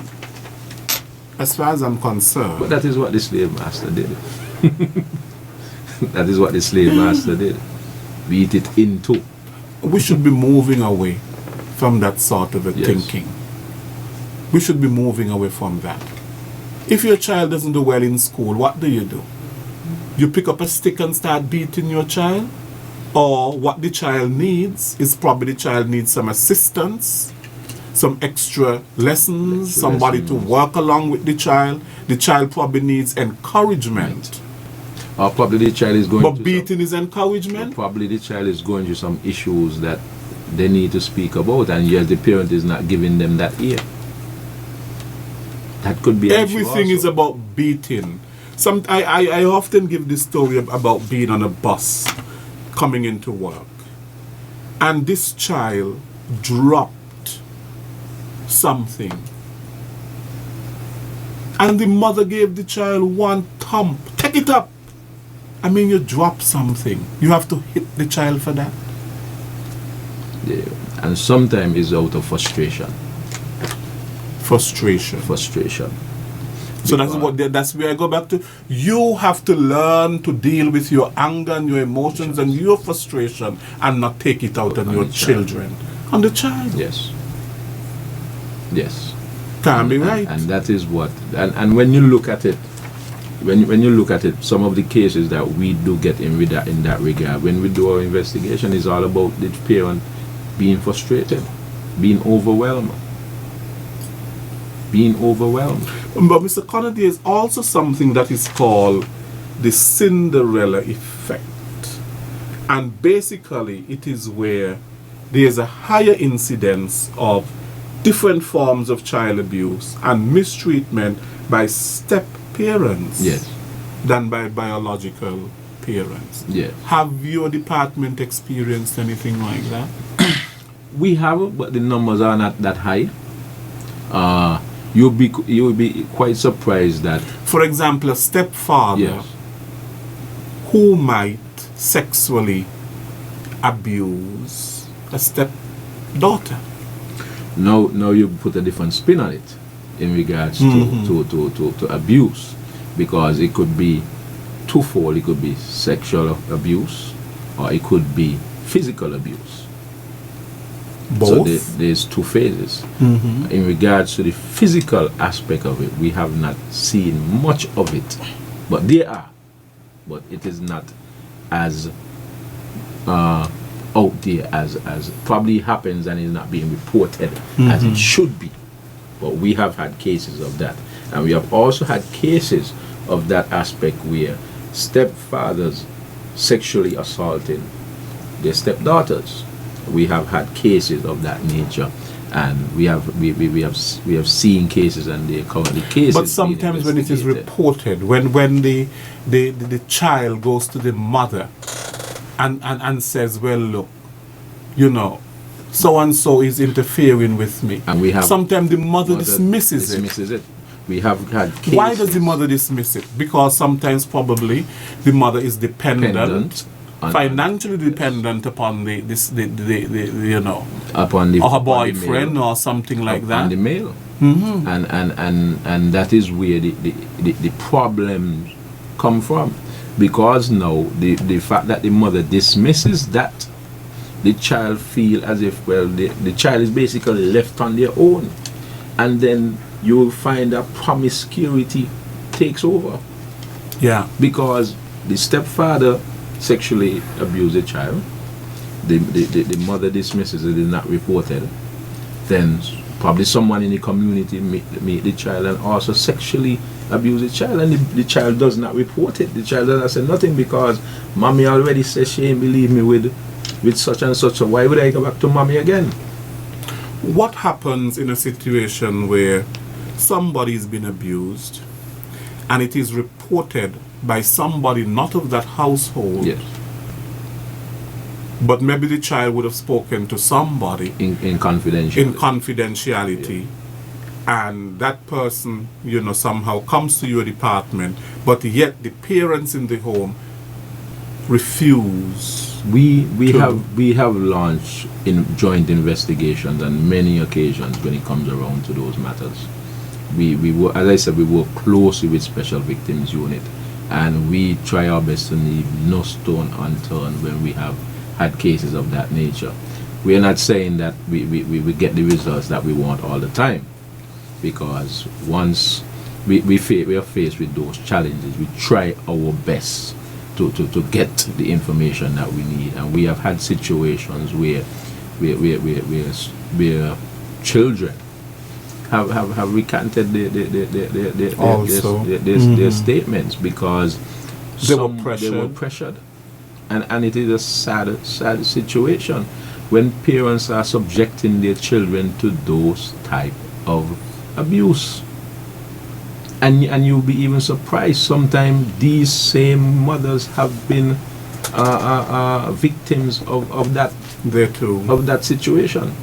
As far as I'm concerned. But that is what the slave master did. That is what the slave master did. Beat it into. We should be moving away from that sort of a thinking. We should be moving away from that. If your child doesn't do well in school, what do? You pick up a stick and start beating your child? Or what the child needs is probably the child needs some assistance, some extra lessons, somebody to work along with the child. The child probably needs encouragement. Or probably the child is going But beating is encouragement? Probably the child is going through some issues that they need to speak about, and yet the parent is not giving them that ear. That could be everything is about beating. I often give this story about being on a bus coming into work, and this child dropped something, and the mother gave the child one thump. Take it up. I mean, you drop something, you have to hit the child for that. Yeah. And sometimes it's out of frustration. Frustration. Frustration. So that's where I go back to. You have to learn to deal with your anger and your emotions and your frustration, and not take it out on your children, on the child. Yes. Yes. Can't be right. And that is what. And when you look at it, when you look at it, some of the cases that we do get in that regard, when we do our investigation, is all about the parent being frustrated, being overwhelmed. But Mr. Connor, there is also something that is called the Cinderella effect. And basically, it is where there is a higher incidence of different forms of child abuse and mistreatment by step parents than by biological parents. Yes. Have your department experienced anything like that? We have, but the numbers are not that high. You'll be quite surprised that, for example, a stepfather who might sexually abuse a stepdaughter. Now you put a different spin on it in regards to abuse, because it could be twofold. It could be sexual abuse, or it could be physical abuse. Both? So there's two phases. In regards to the physical aspect of it, we have not seen much of it, but there are. But it is not as out there as probably happens, and is not being reported as it should be. But we have had cases of that, and we have also had cases of that aspect where stepfathers sexually assaulting their stepdaughters. We have had cases of that nature, and we have seen cases, and they are currently cases. But sometimes when it is reported, when the child goes to the mother and says, well, look, you know, so and so is interfering with me, and we have sometimes the mother dismisses it. We have had cases. Why does the mother dismiss it? Because sometimes probably the mother is dependent financially dependent upon the you know, upon the, or her boyfriend or something like that. On the male. And that is where the problems come from, because now the fact that the mother dismisses that, the child feel as if, well, the child is basically left on their own, and then you will find that promiscuity takes over. Yeah, because the stepfather sexually abused the child, the mother dismisses it, is not reported, then probably someone in the community meet the child and also sexually abuse the child, and the child does not report it. The child does not say nothing because mommy already says she ain't believe me with such and such, so why would I go back to mommy again? What happens in a situation where somebody's been abused and it is reported by somebody not of that household, yes, but maybe the child would have spoken to somebody in confidentiality, and that person, you know, somehow comes to your department, but yet the parents in the home refuse. We have launched in joint investigations on many occasions when it comes around to those matters. We work, as I said, we work closely with Special Victims Unit, and we try our best to leave no stone unturned when we have had cases of that nature. We are not saying that we get the results that we want all the time, because once we are faced with those challenges, we try our best to get the information that we need. And we have had situations where children have recanted their statements because they were pressured. And it is a sad situation when parents are subjecting their children to those type of abuse. And you'll be even surprised, sometimes these same mothers have been victims of that situation.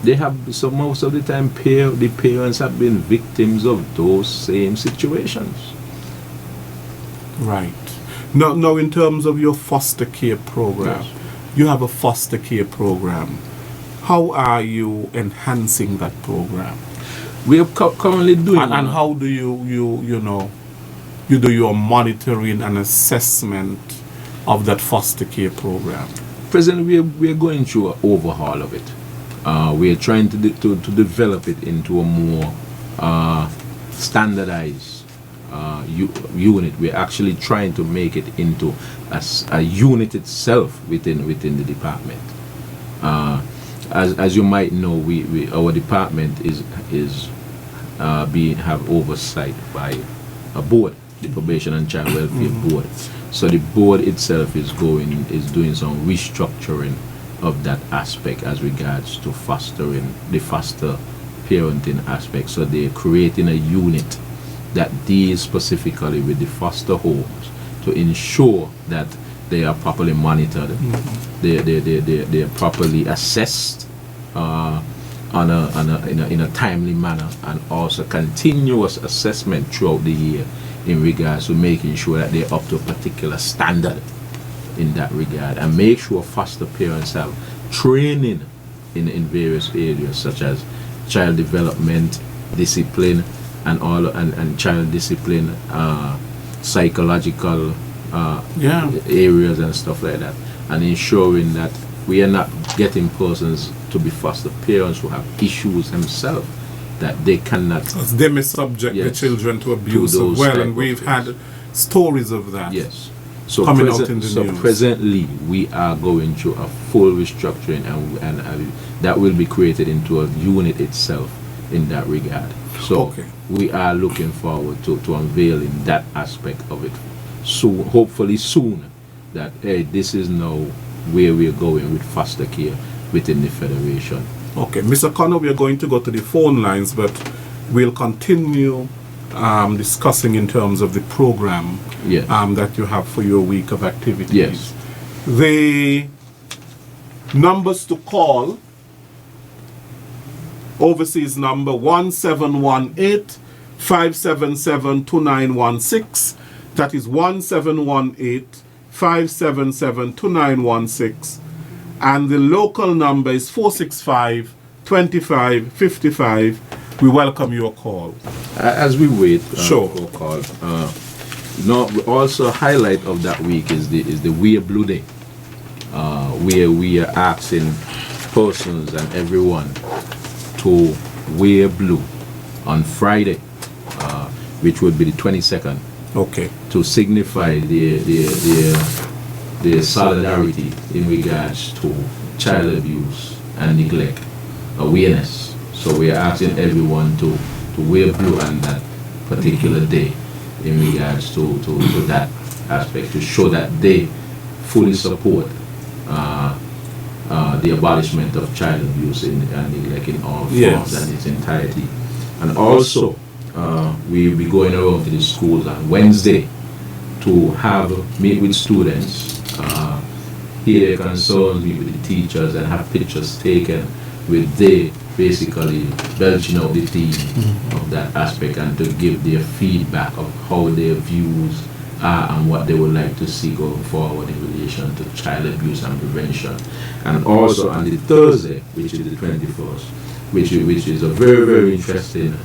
They have, so most of the time the parents have been victims of those same situations. Right. Now in terms of your foster care program, yes, you have a foster care program. how are you enhancing that program? We are currently doing And how do you do your monitoring and assessment of that foster care program? Presently, we are going through an overhaul of it. We are trying to develop it into a more standardized unit. We're actually trying to make it into a unit itself within the department. As you might know, our department is have oversight by a board, the Probation and Child Welfare Board. So the board itself is doing some restructuring of that aspect as regards to fostering, the foster parenting aspect. So they're creating a unit that deals specifically with the foster homes to ensure that they are properly monitored, they are properly assessed in a timely manner, and also continuous assessment throughout the year in regards to making sure that they're up to a particular standard in that regard, and make sure foster parents have training in various areas such as child development, discipline, and child discipline, psychological areas and stuff like that, and ensuring that we are not getting persons to be foster parents who have issues themselves that they cannot. Because they may subject the children to abuse as well, and we've had stories of that. Yes. So coming out in the news. Presently, we are going through a full restructuring, and that will be created into a unit itself in that regard. So we are looking forward to unveiling that aspect of it soon, hopefully soon, that this is now where we are going with foster care within the Federation. Okay, Mr. Connor, we are going to go to the phone lines, but we'll continue discussing in terms of the program that you have for your week of activities. Yes. The numbers to call, overseas number 1718-577-2916. That is 1718-577-2916. And the local number is 465-2555. We welcome your call. As we wait for a call, also a highlight of that week is the Wear Blue Day, where we are asking persons and everyone to wear blue on Friday, which would be the 22nd. Okay. To signify their solidarity in regards to child abuse and neglect awareness. So we are asking everyone to wear blue on that particular day in regards to that aspect, to show that they fully support the abolishment of child abuse and neglect in all forms and its entirety. And also, we will be going around to the schools on Wednesday to meet with students, hear their concerns, meet with the teachers, and have pictures taken with they basically belching out the theme of that aspect, and to give their feedback of how their views are and what they would like to see going forward in relation to child abuse and prevention. And also on the Thursday, which is the 21st, which is a very, very interesting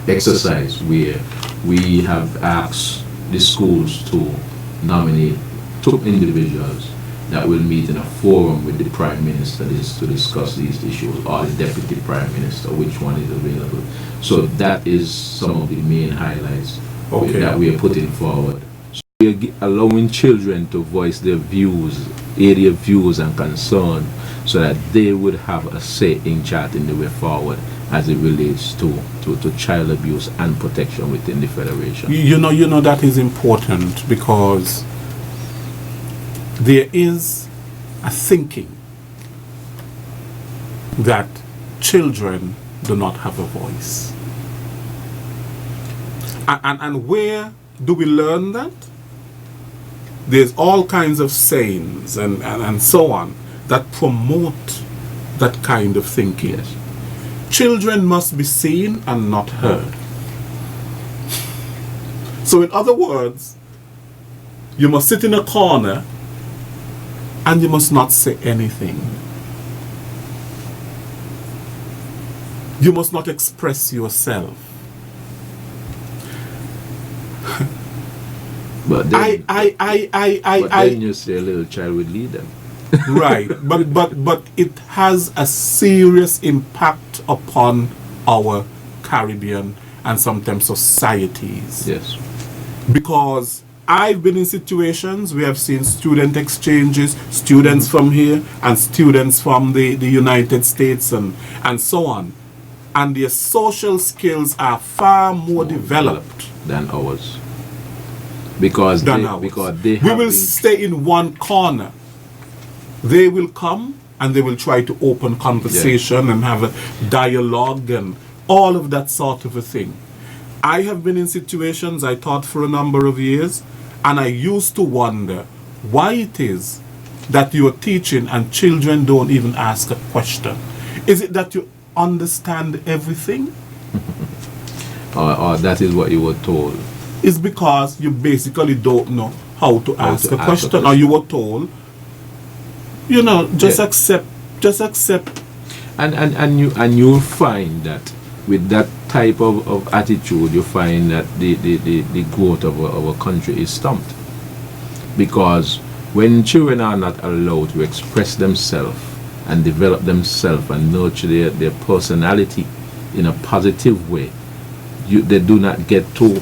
exercise where we have asked the schools to nominate 2 individuals that will meet in a forum with the Prime Minister to discuss these issues, or the Deputy Prime Minister, which one is available. So that is some of the main highlights that we are putting forward. So we are allowing children to voice their views, area views and concerns, so that they would have a say in charting the way forward as it relates to child abuse and protection within the Federation. You know that is important, because there is a thinking that children do not have a voice. And where do we learn that? There's all kinds of sayings and so on that promote that kind of thinking. Yes. Children must be seen and not heard. So in other words, you must sit in a corner and you must not say anything. You must not express yourself. But then, but I then you say a little child would lead them. right, but it has a serious impact upon our Caribbean and sometimes societies. Yes. Because I've been in situations where I've seen student exchanges, students from here and students from the United States and so on. And their social skills are far more developed than ours. Because they we have will been, stay in one corner. They will come and they will try to open conversation and have a dialogue and all of that sort of a thing. I have been in situations I taught for a number of years, and I used to wonder why it is that you're teaching and children don't even ask a question. Is it that you understand everything? or that is what you were told. It's because you basically don't know how to ask a question, or you were told, you know, just accept. And you'll find that with that type of attitude, you find that the growth of our country is stumped. Because when children are not allowed to express themselves and develop themselves and nurture their personality in a positive way, they do not get to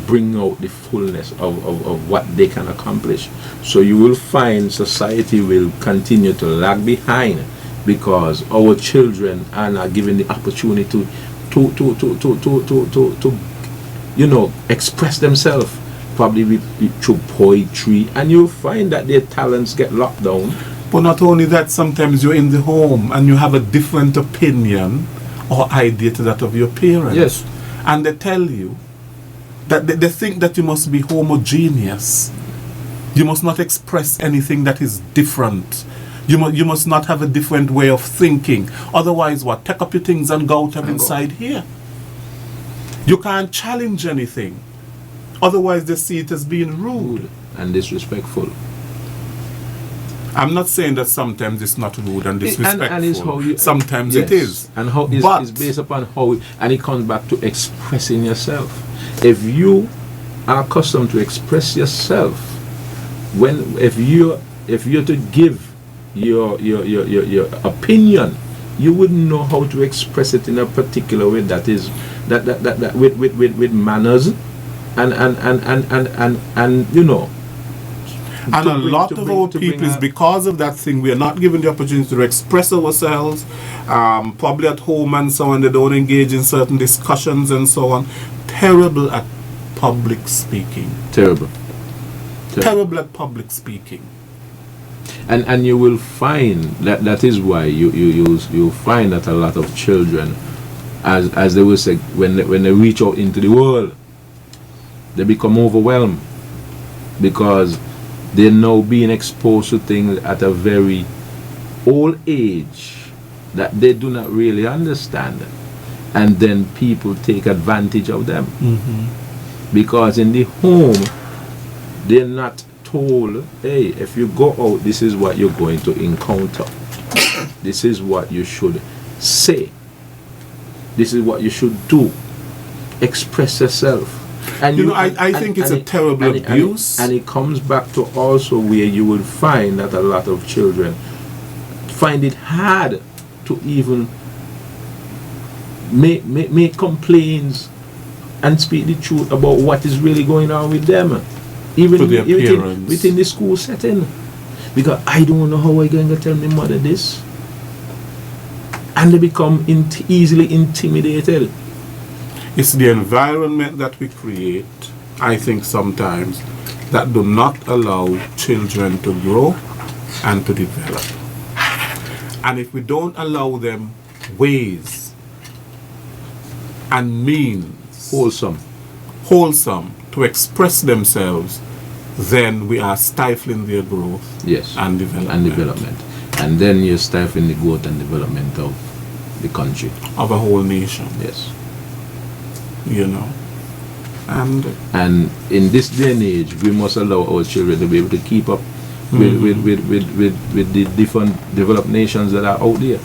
bring out the fullness of what they can accomplish. So you will find society will continue to lag behind because our children are not given the opportunity to you know, express themselves, probably through poetry, and you'll find that their talents get locked down. But not only that, sometimes you're in the home and you have a different opinion or idea to that of your parents. Yes. And they tell you that they think that you must be homogeneous. You must not express anything that is different. You must not have a different way of thinking. Otherwise, what? Take up your things and go out them inside here. You can't challenge anything. Otherwise, they see it as being rude and disrespectful. I'm not saying that sometimes it's not rude and disrespectful. And it's how you, sometimes yes. it is. And how it's based upon how, and it comes back to expressing yourself. If you are accustomed to express yourself, if you're to give your opinion, you wouldn't know how to express it in a particular way that with manners and you know. And a lot of our people is because of that thing, we are not given the opportunity to express ourselves, probably at home and so on. They don't engage in certain discussions and so on. Terrible at public speaking. Terrible Terrible at public speaking. And you will find that is why you'll find that a lot of children, as they will say, when they reach out into the world, they become overwhelmed because they're now being exposed to things at a very old age that they do not really understand, and then people take advantage of them. Because in the home they're not told, hey, if you go out, this is what you're going to encounter. This is what you should say. This is what you should do. Express yourself. And I think it's a terrible abuse. And it comes back to also where you will find that a lot of children find it hard to even make complaints and speak the truth about what is really going on with them. Even within the school setting. Because I don't know how I'm going to tell my mother this. And they become easily intimidated. It's the environment that we create, I think sometimes, that do not allow children to grow and to develop. And if we don't allow them ways and means wholesome to express themselves, then we are stifling their growth and development. And then you're stifling the growth and development of the country. Of a whole nation. Yes. You know. And in this day and age, we must allow our children to be able to keep up with the different developed nations that are out there.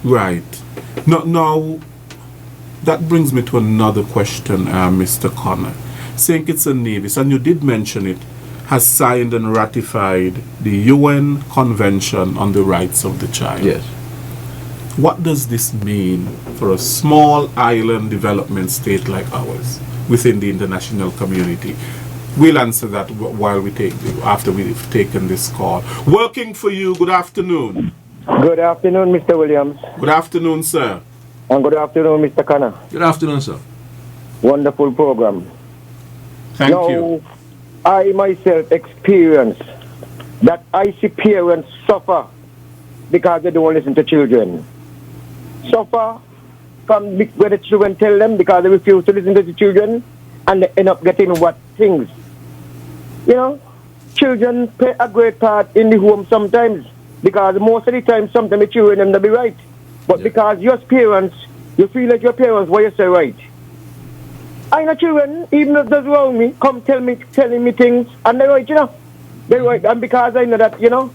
Right. Now, that brings me to another question, Mr. Connor. St. Kitts and Nevis, and you did mention it, has signed and ratified the UN Convention on the Rights of the Child. Yes. What does this mean for a small island development state like ours within the international community? We'll answer that after we've taken this call. Working for you, good afternoon. Good afternoon, Mr. Williams. Good afternoon, sir. And good afternoon, Mr. Connor. Good afternoon, sir. Wonderful program. Thank you. I myself experience that I see parents suffer because they don't listen to children. Suffer from where the children tell them because they refuse to listen to the children, and they end up getting what things. You know, children play a great part in the home sometimes because most of the time sometimes the children them to be right. But because your parents, you feel like your parents what you say right. I know children, even if they're wrong me, come telling me things, and they're right, you know. They're right, and because I know that, you know,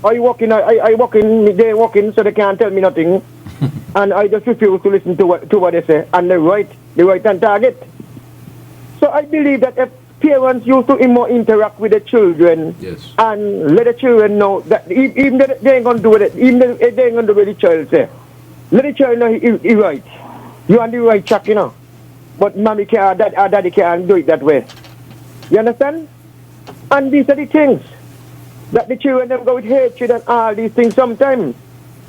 I they're walking, so they can't tell me nothing. And I just refuse to listen to what they say, and they're right on target. So I believe that if parents used to more interact with the children, yes, and let the children know that even if they ain't gonna do it, even if they ain't gonna do what the child say, let the child know he's right. You on the right track, you know. But mommy can't, daddy can't do it that way. You understand? And these are the things that the children them go with hatred and all these things sometimes.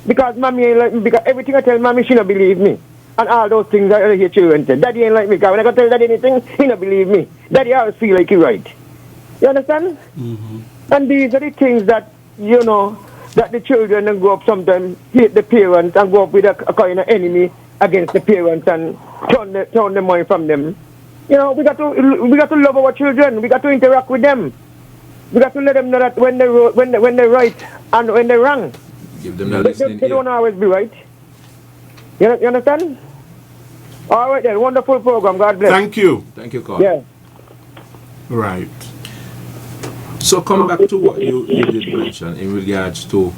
Because mommy ain't like me, because everything I tell mommy, she don't believe me. And all those things I hear children say. Daddy ain't like me, because when I go tell daddy anything, he don't believe me. Daddy always feel like he's right. You understand? Mm-hmm. And these are the things that, you know, that the children then go up sometimes, hate the parents and go up with a kind of enemy against the parents and turn the money from them. You know, we got to love our children. We got to interact with them. We got to let them know that when they're right and when they're wrong. Give them the listening They don't always be right. You understand? All right then, wonderful program. God bless. Thank you. Thank you, Carl. Yeah. Right. So come back to what you did mention in regards to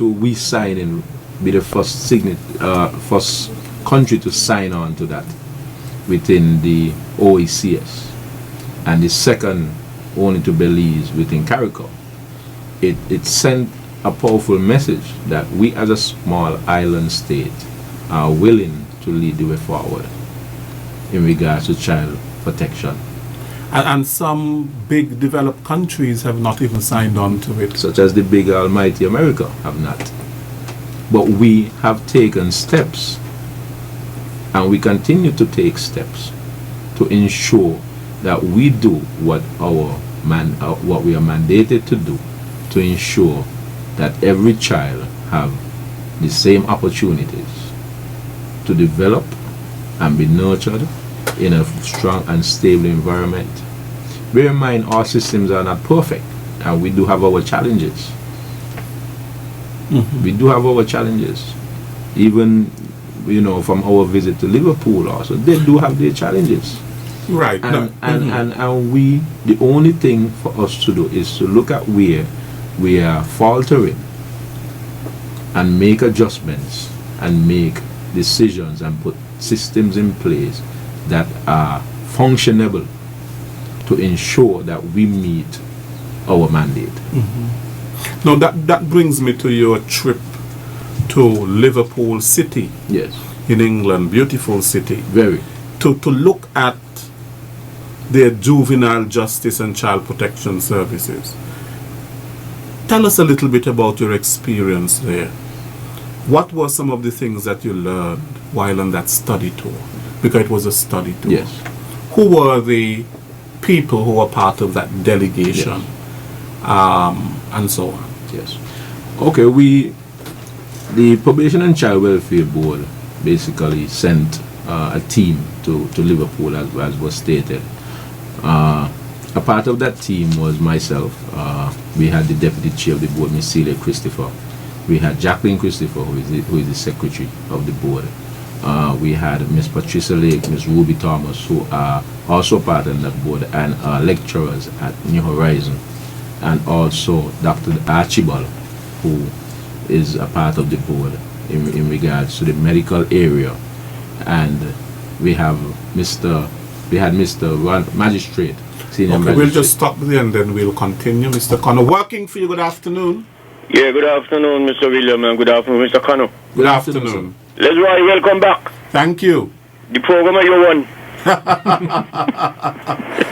we signing, be the first country to sign on to that within the OECS, and the second only to Belize within CARICOM. It sent a powerful message that we as a small island state are willing to lead the way forward in regards to child protection. And some big developed countries have not even signed on to it. Such as the big almighty America have not. But we have taken steps, and we continue to take steps to ensure that we do what what we are mandated to do, to ensure that every child have the same opportunities to develop and be nurtured in a strong and stable environment. Bear in mind, our systems are not perfect, and we do have our challenges. Mm-hmm. We do have our challenges. Even, you know, from our visit to Liverpool also, they do have their challenges. Right. And we, the only thing for us to do is to look at where we are faltering and make adjustments and make decisions and put systems in place that are functionable to ensure that we meet our mandate. Mm-hmm. Now that brings me to your trip to Liverpool City. Yes. In England, beautiful city. Very. To look at their juvenile justice and child protection services. Tell us a little bit about your experience there. What were some of the things that you learned while on that study tour? Because it was a study tour. Yes. Who were the people who were part of that delegation? Yes. And so on. Yes. Okay, the Probation and Child Welfare Board basically sent a team to Liverpool, as was stated. A part of that team was myself. We had the deputy chair of the board, Miss Celia Christopher. We had Jacqueline Christopher, who is the secretary of the board. We had Miss Patricia Lake, Miss Ruby Thomas, who are also part of that board, and lecturers at New Horizon. and also Dr. Archibald, who is a part of the board in regards to the medical area, and we had Mr. Magistrate, Senior Okay, Magistrate. we'll just stop there and then we'll continue. Mr. Connor, working for you, good afternoon. Yeah, good afternoon, Mr. William, and good afternoon, Mr. Connor. Good afternoon. Leslie, welcome back. Thank you. The program you won.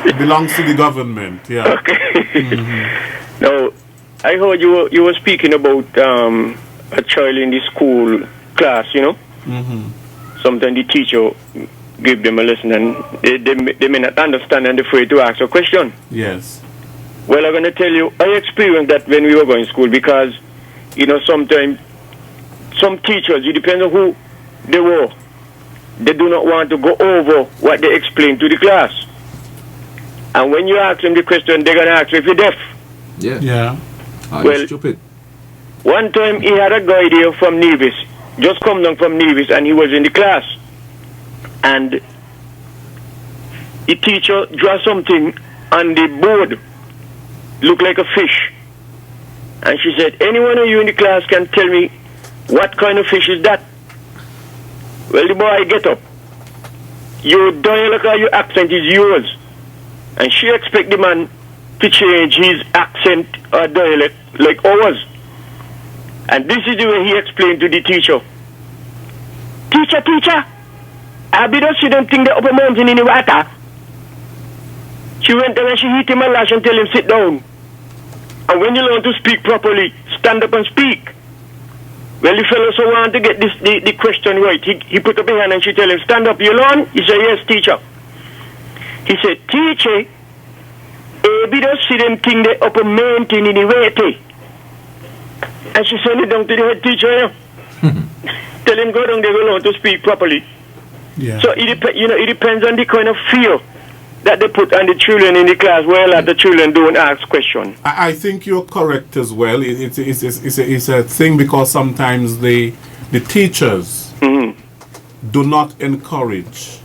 It belongs to the government, yeah. Okay. Now, I heard you were speaking about a child in the school class, you know. Sometimes the teacher give them a lesson and they may not understand and they're afraid to ask a question. Yes. Well, I'm going to tell you, I experienced that when we were going to school because, you know, sometimes some teachers, it depends on who they were, they do not want to go over what they explain to the class. And when you ask them the question, they're going to ask you if you're deaf. Yeah. Yeah. Are Well- you stupid? One time he had a guy there from Nevis, just come down from Nevis, and he was in the class. And the teacher drew something on the board, looked like a fish. And she said, any one of you in the class can tell me what kind of fish is that? Well, the boy get up. Your dialect or your accent is yours. And she expect the man to change his accent or dialect like ours. And this is the way he explained to the teacher. Teacher, I be just see them thing the upper mountain in the water. She went there and she hit him a lash and tell him sit down. And when you learn to speak properly, stand up and speak. Well, the fellow so want to get the question right. He put up his hand and she tell him, stand up, you learn? He said, yes, teacher. He said, teacher, I be just see them thing the upper mountain in the water. And she sent it down to the head teacher. Tell him go down there, go learn to speak properly. Yeah. So it depends on the kind of fear that they put on the children in the class. Well, the children don't ask questions. I think you're correct as well. It's a thing because sometimes the teachers do not encourage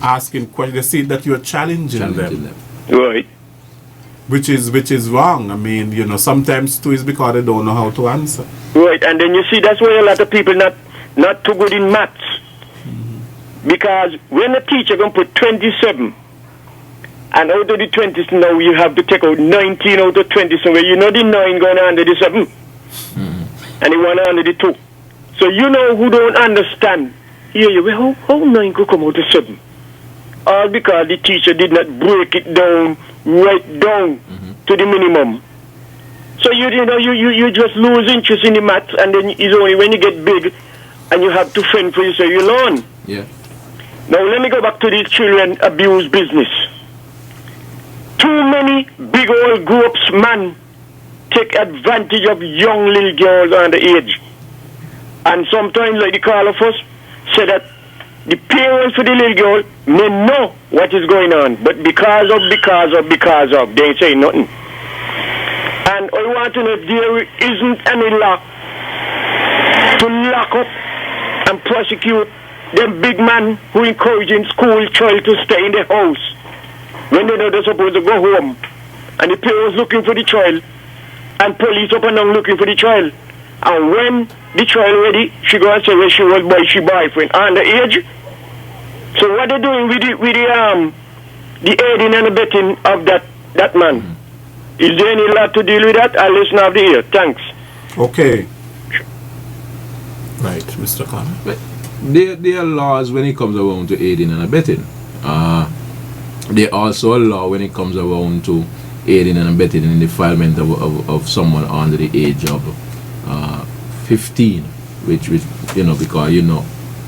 asking questions. They see that you're challenging them. Right. Which is wrong. I mean, you know, sometimes too is because they don't know how to answer. Right, and then you see that's why a lot of people not too good in maths. Because when a teacher gonna put 27, and out of the 20 now you have to take out 19 out of 20, so where you know the 9 going under the 7, and the 1 under the 2. So you know who don't understand. Yeah, how 9 could come out of 7? All because the teacher did not break it down, right down to the minimum. So you just lose interest in the maths, and then it's only when you get big and you have to fend for yourself, you learn. Yeah. Now let me go back to this children abuse business. Too many big old groups, man, take advantage of young little girls underage. And sometimes, like the call of us, say that the parents for the little girl may know what is going on, but because of, they ain't say nothing. And I want to know if there isn't any law to lock up and prosecute them big man who encouraging school child to stay in the house when they know they're supposed to go home, and the parents looking for the child, and police up and down looking for the child, and when the child ready, she go and say where she was by she boyfriend underage. So what they doing with the aiding and abetting of that man? Is there any law to deal with that? I'll listen after here. Thanks. Okay. Right, Mr. Connor. But there are laws when it comes around to aiding and abetting. There are also a law when it comes around to aiding and abetting in the defilement of someone under the age of 15, which because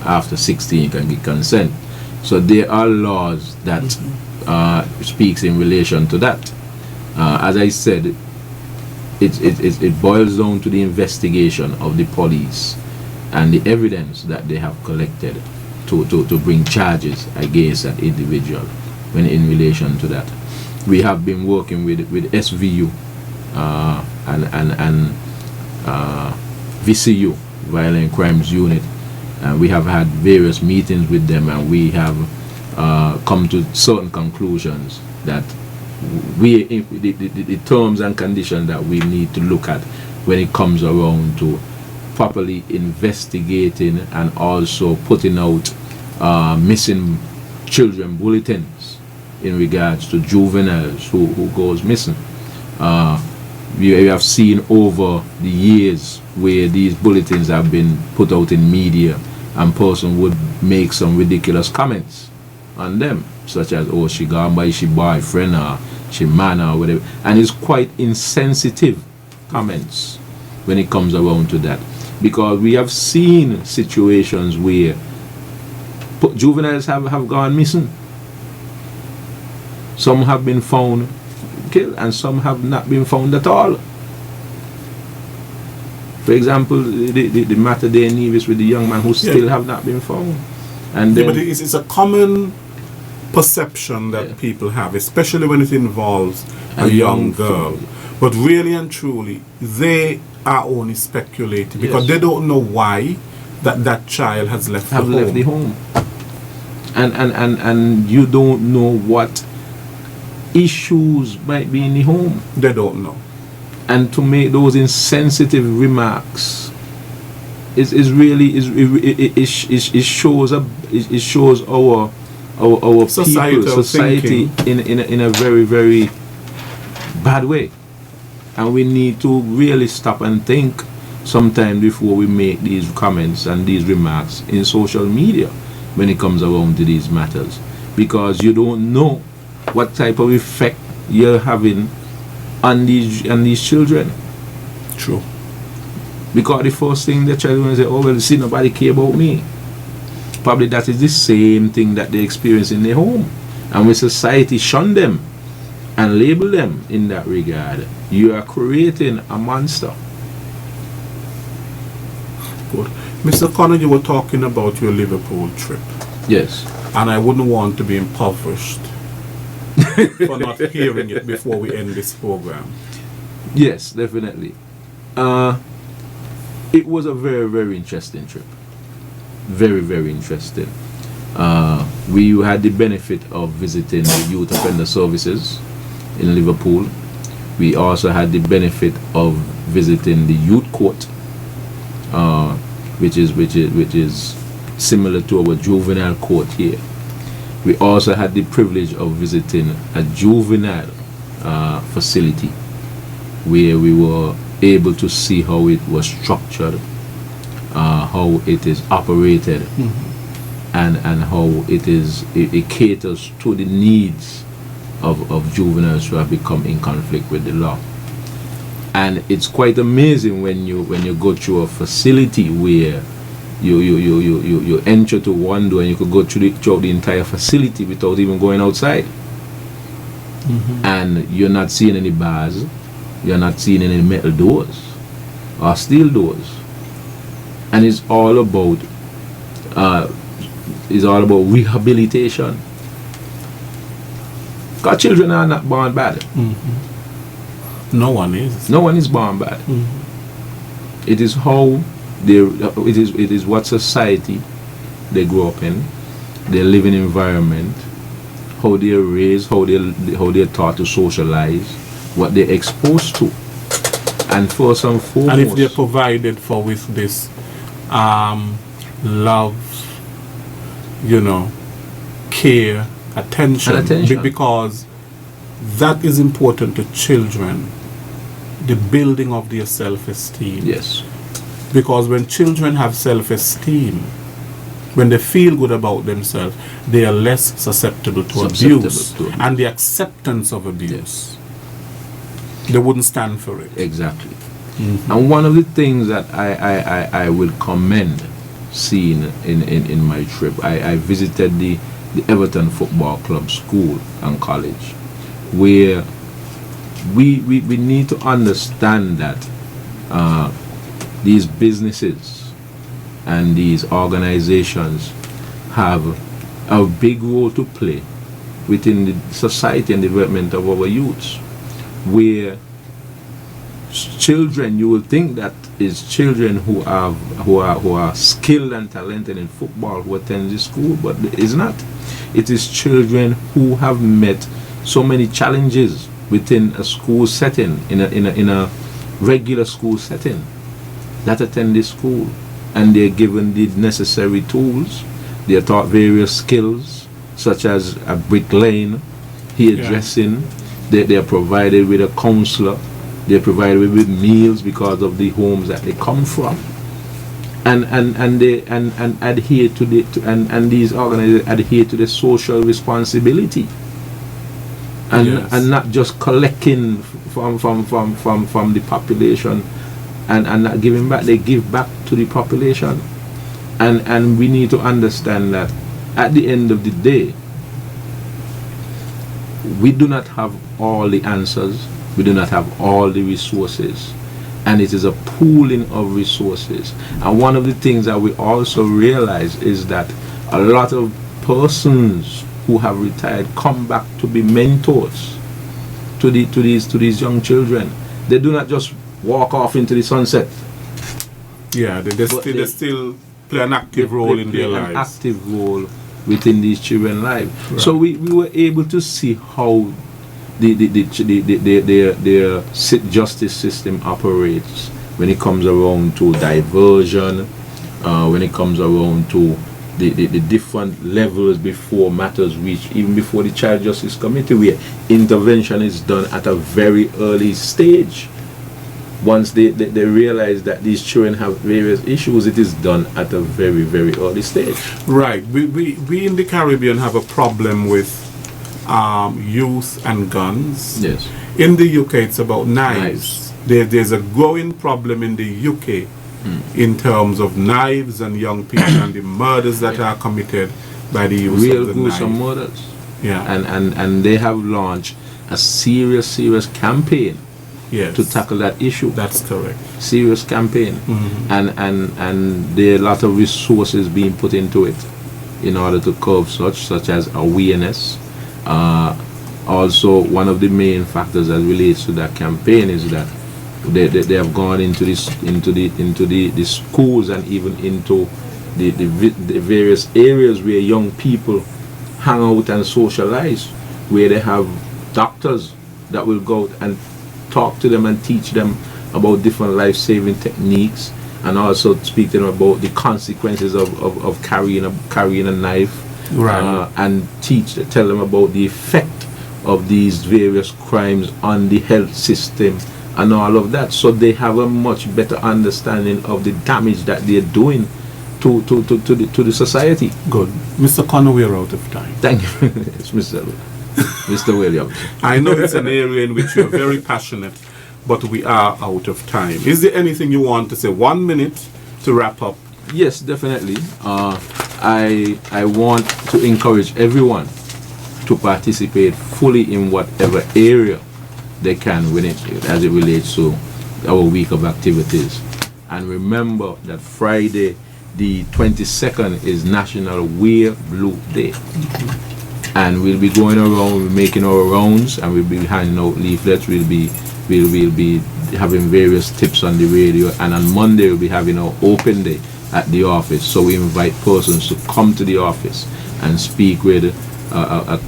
after 16 you can get consent. So there are laws that speaks in relation to that. As I said, it boils down to the investigation of the police and the evidence that they have collected to bring charges against an individual when in relation to that. We have been working with SVU and VCU, Violent Crimes Unit, and we have had various meetings with them, and we have come to certain conclusions that the terms and conditions that we need to look at when it comes around to properly investigating and also putting out missing children bulletins in regards to juveniles who goes missing. We have seen over the years where these bulletins have been put out in media and person would make some ridiculous comments on them, such as, oh, she gone by she boyfriend or she man or whatever, and it's quite insensitive comments when it comes around to that, because we have seen situations where juveniles have gone missing. Some have been found killed and some have not been found at all. For example, the matter there in Nevis with the young man who still have not been found. And then, but it's a common perception that people have, especially when it involves a young girl. But really and truly, they are only speculating because they don't know why that child has left the home. And you don't know what issues might be in the home. They don't know. And to make those insensitive remarks is really it shows our society in a very, very bad way. And we need to really stop and think sometime before we make these comments and these remarks in social media when it comes around to these matters, because you don't know what type of effect you're having on these children. True. Because the first thing the child will say, oh well, see, nobody care about me. Probably that is the same thing that they experience in their home, and when society shun them and label them in that regard, you are creating a monster. Good. Mr. Connor, you were talking about your Liverpool trip. Yes. And I wouldn't want to be impoverished for not hearing it before we end this program. Yes, definitely. It was a very, very interesting trip. Very, very interesting. We had the benefit of visiting the Youth Offender Services in Liverpool. We also had the benefit of visiting the Youth Court, which is similar to our juvenile court here. We also had the privilege of visiting a juvenile facility where we were able to see how it was structured, how it is operated, and how it caters to the needs of juveniles who have become in conflict with the law. And it's quite amazing when you go through a facility where you enter to one door and you could go throughout the entire facility without even going outside. And you're not seeing any bars, you're not seeing any metal doors or steel doors. And it's all about rehabilitation. Because children are not born bad. No one is. No one is born bad. It is how it is what society they grow up in, their living environment, how they're raised, how they're taught to socialize, what they're exposed to, and first and foremost, and if they're provided for with this love, care, attention. Because that is important to children, the building of their self-esteem. Yes. Because when children have self-esteem, when they feel good about themselves, they are less susceptible to abuse. And the acceptance of abuse. They wouldn't stand for it. Exactly. And one of the things that I will commend seeing in my trip, I visited the Everton Football Club school and college, where we need to understand that these businesses and these organizations have a big role to play within the society and development of our youths, where children, you will think that is children who are skilled and talented in football who attend the school, but it is not. It is children who have met so many challenges within a school setting, in a regular school setting, that attend this school, and they're given the necessary tools. They're taught various skills such as a bricklaying, hairdressing. They are provided with a counselor. They're provided with meals because of the homes that they come from, and they adhere to and these organizations adhere to the social responsibility, and not just collecting from the population and not giving back. They give back to the population, and we need to understand that at the end of the day, we do not have all the answers, we do not have all the resources, and it is a pooling of resources. And one of the things that we also realize is that a lot of persons who have retired come back to be mentors to these young children. They do not just walk off into the sunset. Yeah, they still play an active role in their lives. An active role within these children's lives. Right. So we were able to see how their justice system operates when it comes around to diversion, when it comes around to the different levels before matters reach, even before the Child Justice Committee, where intervention is done at a very early stage. Once they realize that these children have various issues, it is done at a very, very early stage. Right. We in the Caribbean have a problem with youth and guns. Yes. In the UK, it's about knives. There's a growing problem in the UK in terms of knives and young people and the murders that are committed by the use of the knife. Real gruesome murders. Yeah. And they have launched a serious campaign. Yes. To tackle that issue. That's correct. Serious campaign. And there are a lot of resources being put into it in order to curb such as awareness. Also, one of the main factors that relates to that campaign is that they have gone into the schools and even into the various areas where young people hang out and socialize, where they have doctors that will go out and talk to them and teach them about different life-saving techniques, and also speak to them about the consequences of carrying a knife, right. And tell them about the effect of these various crimes on the health system and all of that, so they have a much better understanding of the damage that they're doing to the society. Good. Mr. Connor, we're out of time. Thank you. It's Mr. Williams. I know it's an area in which you're very passionate, but we are out of time. Is there anything you want to say? 1 minute to wrap up. Yes, definitely. I want to encourage everyone to participate fully in whatever area they can as it relates to our week of activities. And remember that Friday the 22nd is National Wear Blue Day. And we'll be going around, making our rounds, and we'll be handing out leaflets. We'll be having various tips on the radio, and on Monday we'll be having our open day at the office. So we invite persons to come to the office and speak with a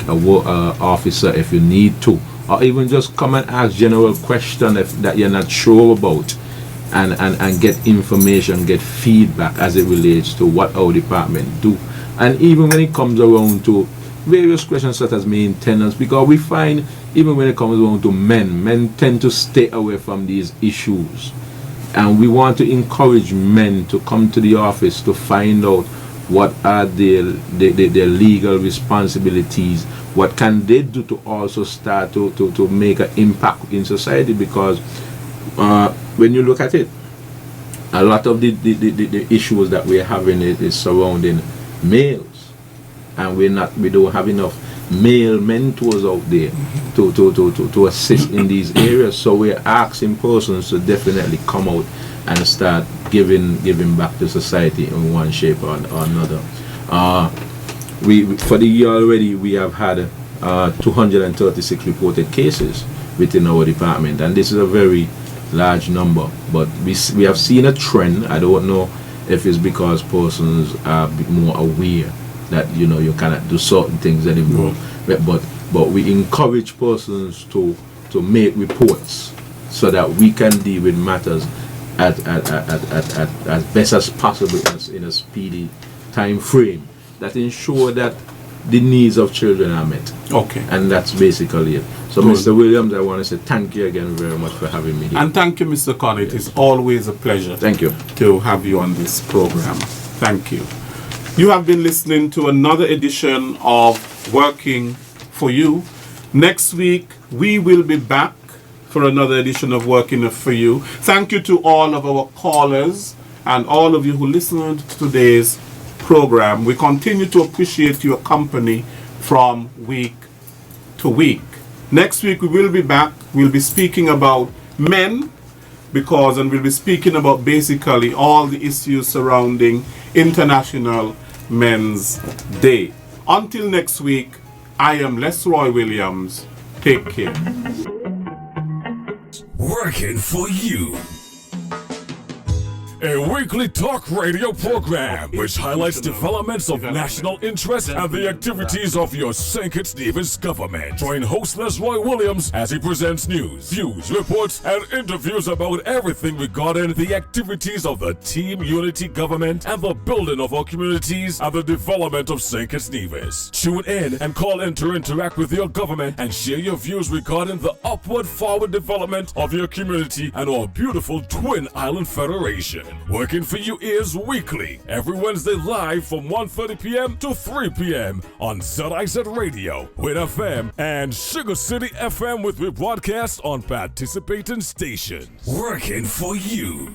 officer if you need to, or even just come and ask general questions that you're not sure about, and get information, get feedback as it relates to what our department do. And even when it comes around to various questions such as maintenance, because we find even when it comes around to men tend to stay away from these issues, and we want to encourage men to come to the office to find out what are their legal responsibilities, what can they do to also start to make an impact in society, because when you look at it, a lot of the issues that we're having is surrounding males. And we don't have enough male mentors out there to assist in these areas. So we're asking persons to definitely come out and start giving back to society in one shape or another. For the year already, we have had 236 reported cases within our department, and this is a very large number. But we have seen a trend. I don't know if it's because persons are a bit more aware that you cannot do certain things anymore, but but we encourage persons to make reports so that we can deal with matters at as best as possible in a speedy time frame that ensure that the needs of children are met. Okay. And that's basically it. So, Good. Mr. Williams, I want to say thank you again very much for having me here. And thank you, Mr. Conn. It is always a pleasure. Thank you. To have you on this program. Thank you. You have been listening to another edition of Working for You. Next week, we will be back for another edition of Working for You. Thank you to all of our callers and all of you who listened to today's program. We continue to appreciate your company from week to week. Next week we will be back. We'll be speaking about men and we'll be speaking about basically all the issues surrounding International Men's Day. Until next week, I am Les Roy Williams. Take care. Working for You. A weekly talk radio program which highlights developments of national interest and the activities of your St. Kitts Nevis government. Join host Les Roy Williams as he presents news, views, reports, and interviews about everything regarding the activities of the Team Unity government and the building of our communities and the development of St. Kitts Nevis. Tune in and call in to interact with your government and share your views regarding the upward forward development of your community and our beautiful Twin Island Federation. Working for You is weekly, every Wednesday live from 1:30 p.m. to 3 p.m. on ZIZ Radio, Win FM, and Sugar City FM with rebroadcast on participating stations. Working for You.